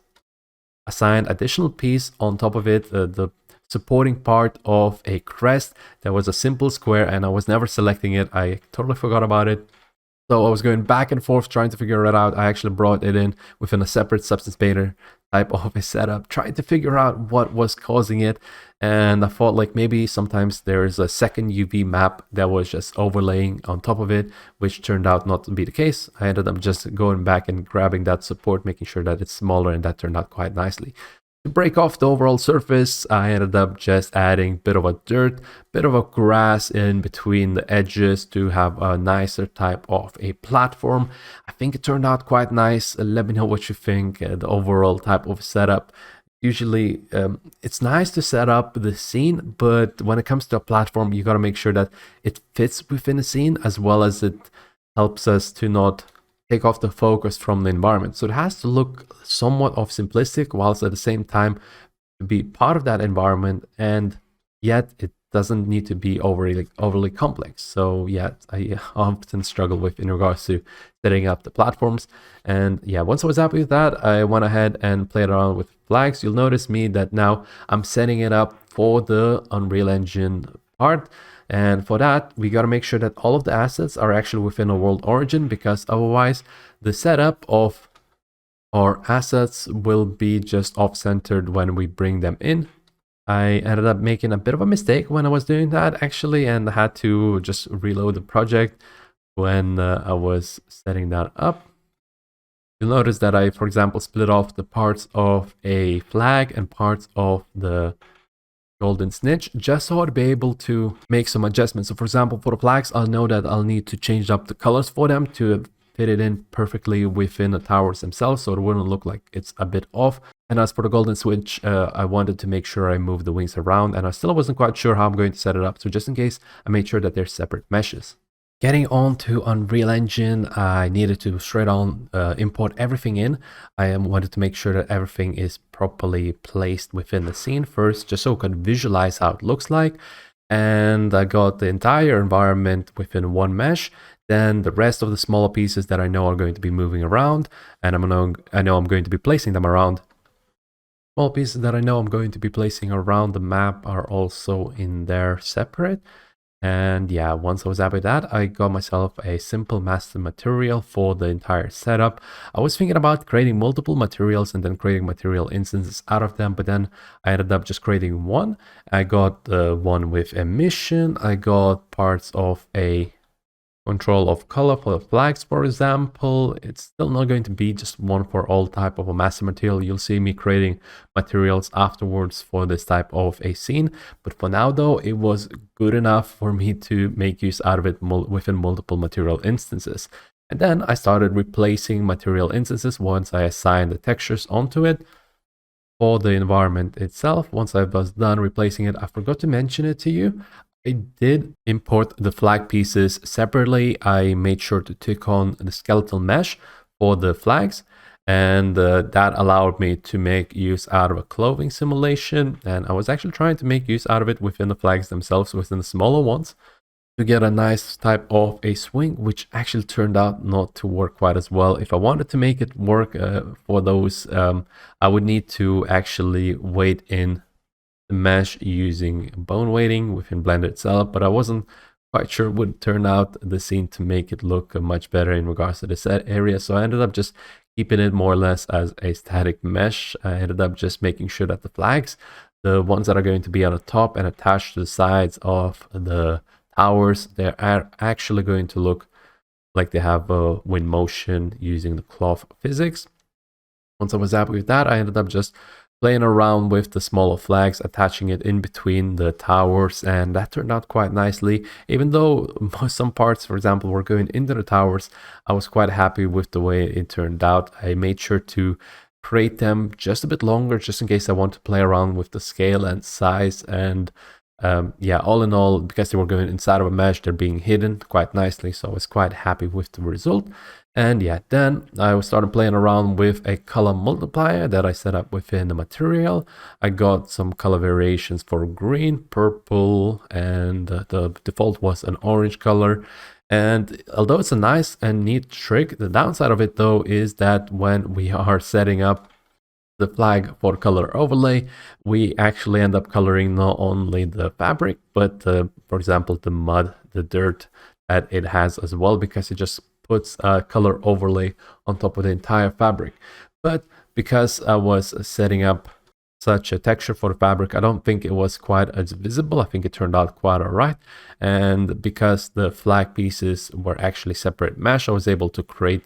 assigned additional piece on top of it, the supporting part of a crest. There was a simple square and I was never selecting it. I totally forgot about it. So I was going back and forth trying to figure it out. I actually brought it in within a separate substance painter type of a setup, trying to figure out what was causing it. And I thought like maybe sometimes there's a second UV map that was just overlaying on top of it, which turned out not to be the case. I ended up just going back and grabbing that support, making sure that it's smaller, and that turned out quite nicely. To break off the overall surface, I ended up just adding a bit of a dirt, bit of a grass in between the edges to have a nicer type of a platform. I think it turned out quite nice. Let me know what you think, the overall type of setup. Usually, it's nice to set up the scene, but when it comes to a platform, you got to make sure that it fits within the scene, as well as it helps us to not take off the focus from the environment. So it has to look somewhat of simplistic, whilst at the same time to be part of that environment, and yet it doesn't need to be overly complex. So yeah, I often struggle with in regards to setting up the platforms. And yeah, once I was happy with that, I went ahead and played around with flags. You'll notice me that now I'm setting it up for the Unreal Engine part. And for that, we got to make sure that all of the assets are actually within a world origin, because otherwise the setup of our assets will be just off-centered when we bring them in. I ended up making a bit of a mistake when I was doing that actually, and I had to just reload the project when I was setting that up. You'll notice that I, for example, split off the parts of a flag and parts of the Golden Snitch, just so I'd be able to make some adjustments. So for example, for the flags, I'll know that I'll need to change up the colors for them to fit it in perfectly within the towers themselves, so it wouldn't look like it's a bit off. And as for the Golden Snitch, I wanted to make sure I moved the wings around, and I still wasn't quite sure how I'm going to set it up. So just in case, I made sure that they're separate meshes. Getting on to Unreal Engine, I needed to straight on import everything in. I wanted to make sure that everything is properly placed within the scene first, just so I could visualize how it looks like. And I got the entire environment within one mesh. Then the rest of the smaller pieces that I know are going to be moving around, and I know I'm going to be placing them around. Small pieces that I know I'm going to be placing around the map are also in there separate. And yeah, once I was happy with that, I got myself a simple master material for the entire setup. I was thinking about creating multiple materials and then creating material instances out of them, but then I ended up just creating one. I got the one with emission. I got parts of a control of color for the flags, for example. It's still not going to be just one for all type of a master material. You'll see me creating materials afterwards for this type of a scene, but for now though, it was good enough for me to make use out of it within multiple material instances. And then I started replacing material instances once I assigned the textures onto it. For the environment itself, once I was done replacing it, I forgot to mention it to you, I did import the flag pieces separately. I made sure to tick on the skeletal mesh for the flags, and that allowed me to make use out of a clothing simulation. And I was actually trying to make use out of it within the flags themselves, within the smaller ones. to get a nice type of a swing, which actually turned out not to work quite as well. If I wanted to make it work for those, I would need to actually weight in the mesh using bone weighting within Blender itself, but I wasn't quite sure it would turn out the scene to make it look much better in regards to the set area. So I ended up just keeping it more or less as a static mesh. I ended up just making sure that the flags, the ones that are going to be on the top and attached to the sides of the towers, they are actually going to look like they have a wind motion using the cloth physics. Once I was happy with that, I ended up just playing around with the smaller flags, attaching it in between the towers, and that turned out quite nicely. Even though some parts, for example, were going into the towers, I was quite happy with the way it turned out. I made sure to create them just a bit longer, just in case I want to play around with the scale and size. And yeah, all in all, because they were going inside of a mesh, they're being hidden quite nicely, so I was quite happy with the result. And yeah, then I started playing around with a color multiplier that I set up within the material. I got some color variations for green, purple, and the default was an orange color. And although it's a nice and neat trick, the downside of it though is that when we are setting up the flag for color overlay, we actually end up coloring not only the fabric, but for example, the mud, the dirt that it has as well, because it just puts a color overlay on top of the entire fabric. But because I was setting up such a texture for the fabric, I don't think it was quite as visible. I think it turned out quite all right. And because the flag pieces were actually separate mesh, I was able to create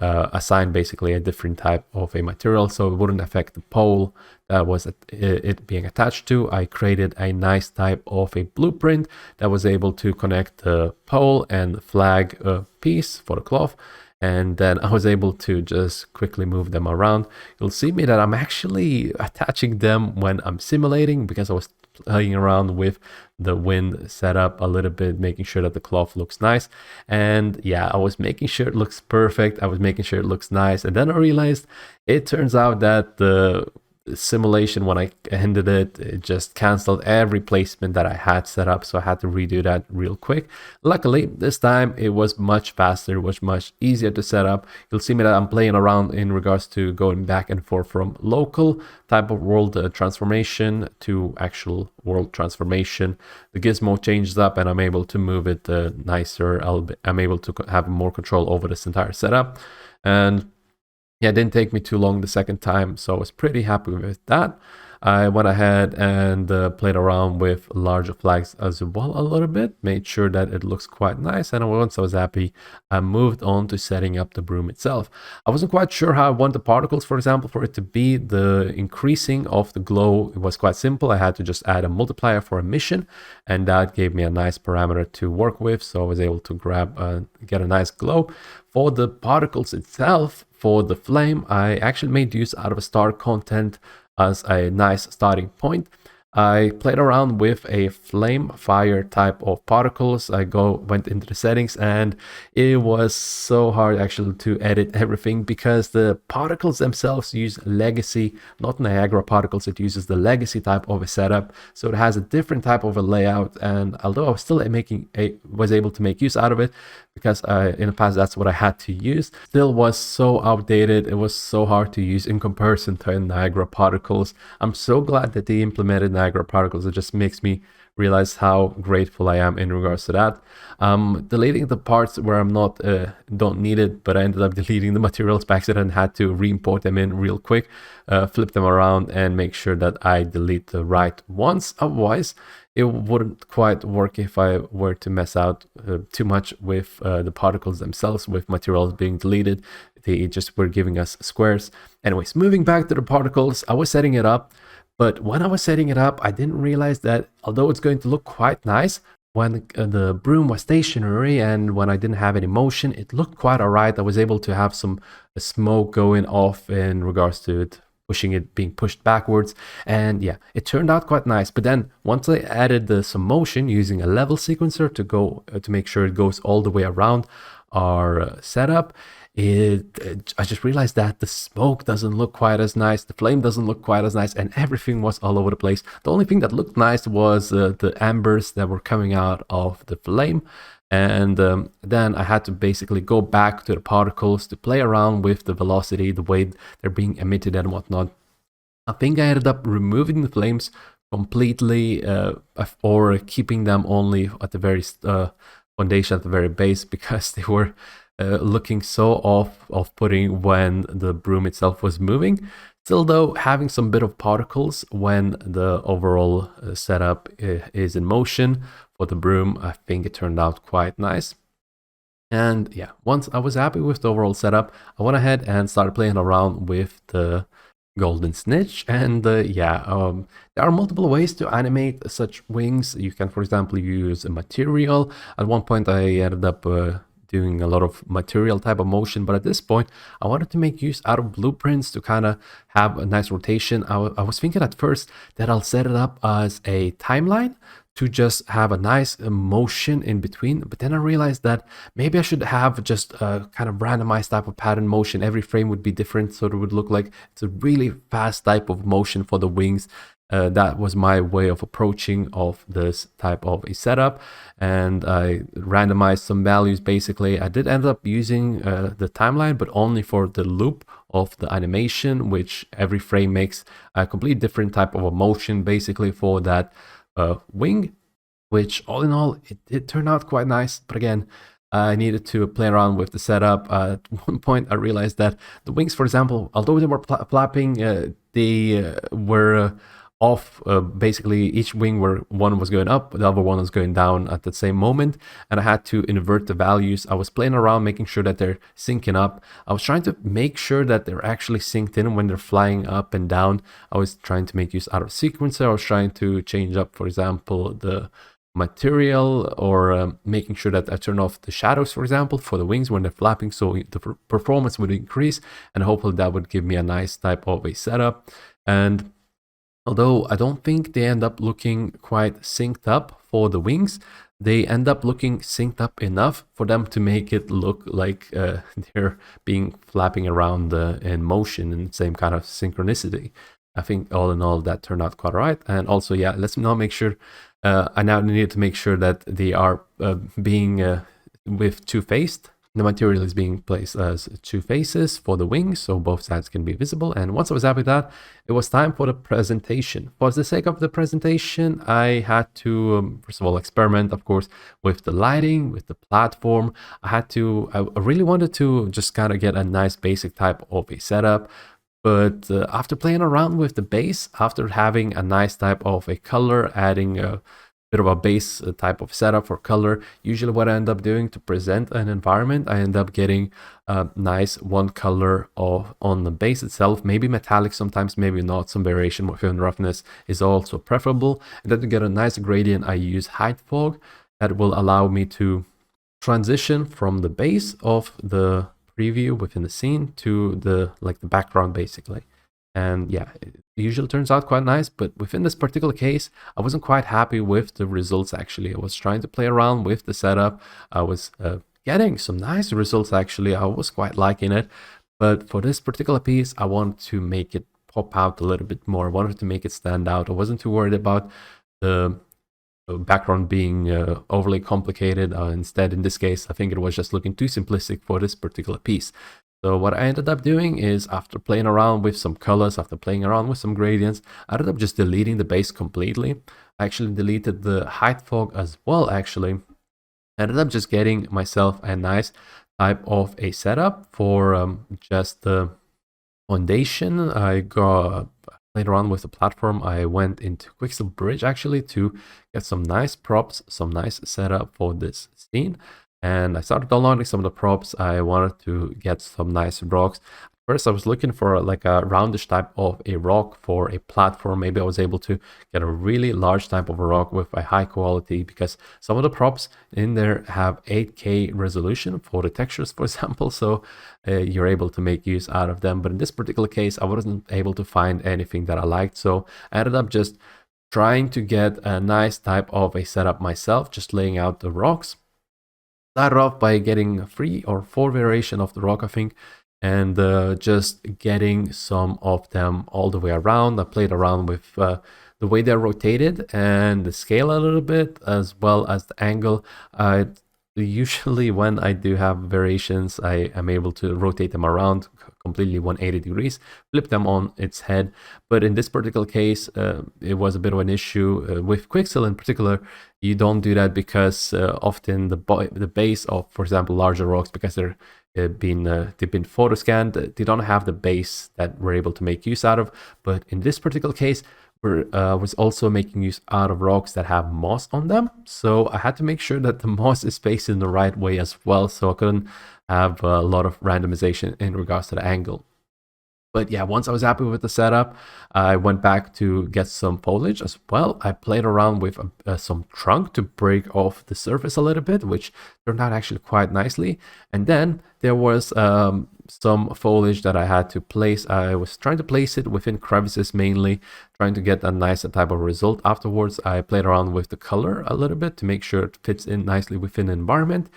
assign basically a different type of a material, so it wouldn't affect the pole that was it being attached to. I created a nice type of a blueprint that was able to connect the pole and the flag piece for the cloth, and then I was able to just quickly move them around. You'll see me that I'm actually attaching them when I'm simulating, because I was playing around with the wind setup a little bit, making sure that the cloth looks nice. And yeah, I was making sure it looks perfect. I was making sure it looks nice. And then I realized it turns out that the simulation, when I ended it, it just canceled every placement that I had set up, so I had to redo that real quick. Luckily this time it was much faster, it was much easier to set up. You'll see me that I'm playing around in regards to going back and forth from local type of world transformation to actual world transformation. The gizmo changes up and I'm able to move it nicer. I'm able to have more control over this entire setup. And yeah, it didn't take me too long the second time, so I was pretty happy with that. I went ahead and played around with larger flags as well a little bit, made sure that it looks quite nice, and once I was happy, I moved on to setting up the broom itself. I wasn't quite sure how I want the particles, for example, for it to be. The increasing of the glow, it was quite simple. I had to just add a multiplier for emission, and that gave me a nice parameter to work with, so I was able to get a nice glow. For the particles itself, for the flame, I actually made use out of a star content as a nice starting point. I played around with a flame fire type of particles. I went into the settings, and it was so hard actually to edit everything, because the particles themselves use legacy, not Niagara particles. It uses the legacy type of a setup, so it has a different type of a layout. And although I was still was able to make use out of it, because in the past that's what I had to use, still was so outdated. It was so hard to use in comparison to Niagara particles. I'm so glad that they implemented Niagara particles. It just makes me realize how grateful I am in regards to that. Deleting the parts where I'm not don't need it, but I ended up deleting the materials by accident and had to re-import them in real quick, flip them around and make sure that I delete the right ones. Otherwise it wouldn't quite work if I were to mess out too much with the particles themselves, with materials being deleted. They just were giving us squares. Anyways, moving back to the particles, I was setting it up. But when I was setting it up, I didn't realize that although it's going to look quite nice, when the broom was stationary and when I didn't have any motion, it looked quite alright. I was able to have some smoke going off in regards to it, being pushed backwards. And yeah, it turned out quite nice. But then once I added some motion using a level sequencer to make sure it goes all the way around our setup, I just realized that the smoke doesn't look quite as nice, the flame doesn't look quite as nice, and everything was all over the place. The only thing that looked nice was the embers that were coming out of the flame. And then I had to basically go back to the particles to play around with the velocity, the way they're being emitted and whatnot. I think I ended up removing the flames completely, or keeping them only at the very foundation, at the very base, because they were looking so off-putting when the broom itself was moving. Still though, having some bit of particles when the overall setup is in motion for the broom, I think it turned out quite nice. And yeah, once I was happy with the overall setup, I went ahead and started playing around with the Golden Snitch. And there are multiple ways to animate such wings. You can, for example, use a material. At one point I ended up doing a lot of material type of motion, but at this point I wanted to make use out of blueprints to kind of have a nice rotation. I was thinking at first that I'll set it up as a timeline to just have a nice motion in between, but then I realized that maybe I should have just a kind of randomized type of pattern motion. Every frame would be different, so it would look like it's a really fast type of motion for the wings. That was my way of approaching of this type of a setup, and I randomized some values. Basically, I did end up using the timeline, but only for the loop of the animation, which every frame makes a completely different type of a motion basically for that wing, which all in all it turned out quite nice. But again, I needed to play around with the setup. At one point I realized that the wings, for example, although they were flapping, they were off. Basically each wing, where one was going up, the other one was going down at the same moment, and I had to invert the values. I was playing around making sure that they're syncing up. I was trying to make sure that they're actually synced in when they're flying up and down. I was trying to make use out of sequencer. I was trying to change up, for example, the material, or making sure that I turn off the shadows, for example, for the wings when they're flapping, so the performance would increase, and hopefully that would give me a nice type of a setup. And although I don't think they end up looking quite synced up for the wings, they end up looking synced up enough for them to make it look like they're being flapping around in motion in the same kind of synchronicity. I think all in all that turned out quite right. And also, yeah, let's now make sure, I now need to make sure that they are being with two-faced. The material is being placed as two faces for the wings, so both sides can be visible. And once I was happy with that, it was time for the presentation. For the sake of the presentation, I had to, first of all, experiment, of course, with the lighting, with the platform. I really wanted to just kind of get a nice basic type of a setup. But after playing around with the base, after having a nice type of a color, adding a bit of a base type of setup for color, usually what I end up doing to present an environment, I end up getting a nice one color on the base itself, maybe metallic sometimes, maybe not. Some variation within roughness is also preferable. And then to get a nice gradient, I use height fog that will allow me to transition from the base of the preview within the scene to the background basically. And yeah, it usually turns out quite nice, but within this particular case, I wasn't quite happy with the results actually. I was trying to play around with the setup. I was getting some nice results actually. I was quite liking it, but for this particular piece, I wanted to make it pop out a little bit more. I wanted to make it stand out. I wasn't too worried about the background being overly complicated. Instead, in this case, I think it was just looking too simplistic for this particular piece. So what I ended up doing is, after playing around with some colors, after playing around with some gradients, I ended up just deleting the base completely. I actually deleted the height fog as well, actually. I ended up just getting myself a nice type of a setup for just the foundation. I played around with the platform. I went into Quicksilver Bridge actually to get some nice props, some nice setup for this scene. And I started downloading some of the props. I wanted to get some nice rocks. First, I was looking for like a roundish type of a rock for a platform. Maybe I was able to get a really large type of a rock with a high quality, because some of the props in there have 8K resolution for the textures, for example. So you're able to make use out of them. But in this particular case, I wasn't able to find anything that I liked. So I ended up just trying to get a nice type of a setup myself, just laying out the rocks. started off by getting 3 or 4 variation of the rock, I think, and just getting some of them all the way around. I played around with the way they're rotated and the scale a little bit, as well as the angle. Usually when I do have variations, I am able to rotate them around completely 180 degrees, flip them on its head. But in this particular case, it was a bit of an issue with Quixel in particular. You don't do that because often the base of, for example, larger rocks, because they've been photo scanned, they don't have the base that we're able to make use out of. But in this particular case, was also making use out of rocks that have moss on them, so I had to make sure that the moss is faced in the right way as well, so I couldn't have a lot of randomization in regards to the angle. But yeah, once I was happy with the setup, I went back to get some foliage as well. I played around with some trunk to break off the surface a little bit, which turned out actually quite nicely. And then there was some foliage that I had to place. I was trying to place it within crevices mainly, trying to get a nicer type of result. Afterwards, I played around with the color a little bit to make sure it fits in nicely within the environment.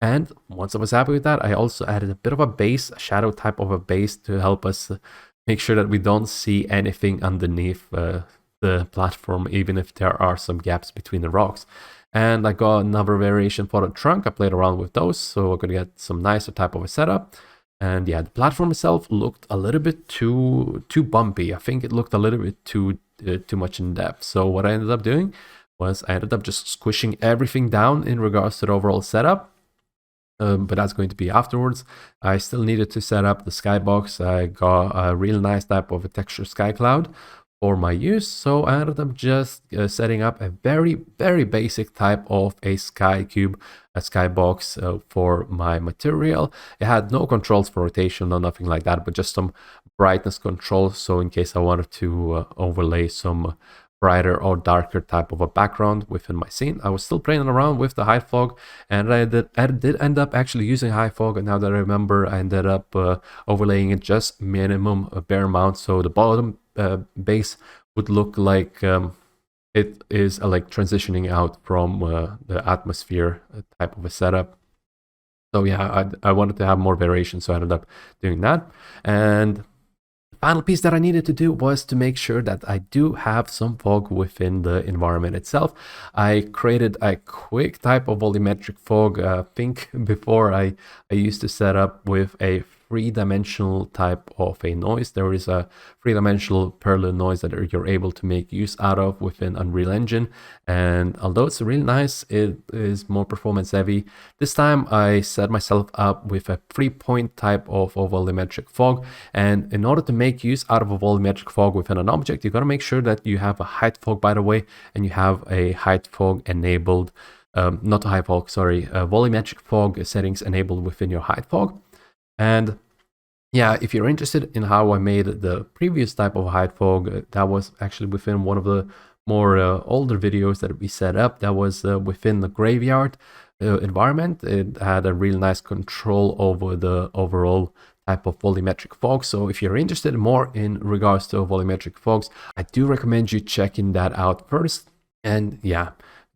And once I was happy with that, I also added a bit of a base, a shadow type of a base, to help us make sure that we don't see anything underneath the platform, even if there are some gaps between the rocks. And I got another variation for the trunk. I played around with those, so I could get some nicer type of a setup. And yeah, the platform itself looked a little bit too bumpy. I think it looked a little bit too much in depth. So what I ended up doing was I ended up just squishing everything down in regards to the overall setup. But that's going to be afterwards. I still needed to set up the skybox. I got a real nice type of a texture sky cloud for my use, so I ended up just setting up a very basic type of a sky cube, a skybox for my material. It had no controls for rotation or nothing like that, but just some brightness controls, so in case I wanted to overlay some brighter or darker type of a background within my scene. I was still playing around with the high fog, and I did end up actually using high fog. And now that I remember, I ended up overlaying it just minimum, a bare amount, so the bottom base would look like it is like transitioning out from the atmosphere type of a setup. So yeah, I wanted to have more variation, so I ended up doing that. And final piece that I needed to do was to make sure that I do have some fog within the environment itself. I created a quick type of volumetric fog. I think before I used to set up with a three-dimensional type of a noise. There is a three-dimensional parallel noise that you're able to make use out of within Unreal Engine, and although it's really nice, it is more performance heavy. This time I set myself up with a 3-point type of a volumetric fog, and in order to make use out of a volumetric fog within an object, you got to make sure that you have a height fog, by the way, and you have a height fog enabled, not a height fog, sorry, volumetric fog settings enabled within your height fog. And yeah, if you're interested in how I made the previous type of height fog, that was actually within one of the more older videos that we set up. That was within the graveyard environment. It had a real nice control over the overall type of volumetric fog. So if you're interested more in regards to volumetric fogs, I do recommend you checking that out first. And yeah,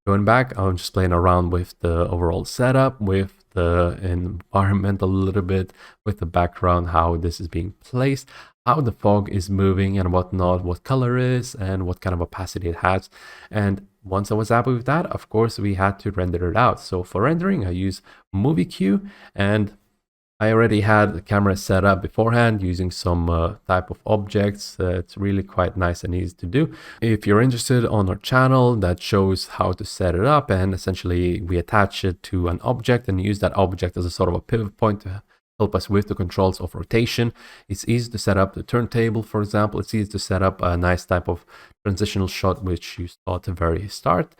going back, I'm just playing around with the overall setup, with the environment a little bit, with the background, how this is being placed, how the fog is moving and whatnot, what color is and what kind of opacity it has. And once I was happy with that, of course, we had to render it out. So for rendering, I use Movie Queue, and I already had the camera set up beforehand using some type of objects. It's really quite nice and easy to do. If you're interested on our channel, that shows how to set it up, and essentially we attach it to an object and use that object as a sort of a pivot point to help us with the controls of rotation. It's easy to set up the turntable, for example. It's easy to set up a nice type of transitional shot, which you saw at the very start.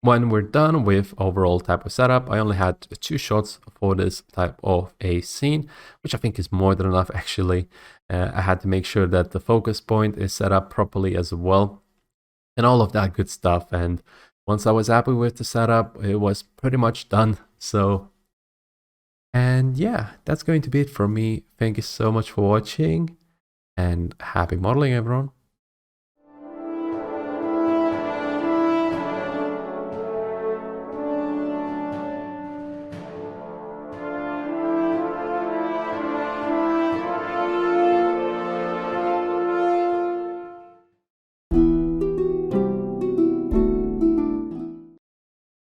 When we're done with overall type of setup, I only had 2 shots for this type of a scene, which I think is more than enough actually. I had to make sure that the focus point is set up properly as well, and all of that good stuff. And once I was happy with the setup, it was pretty much done. So, and yeah, that's going to be it from me. Thank you so much for watching, and happy modeling, everyone.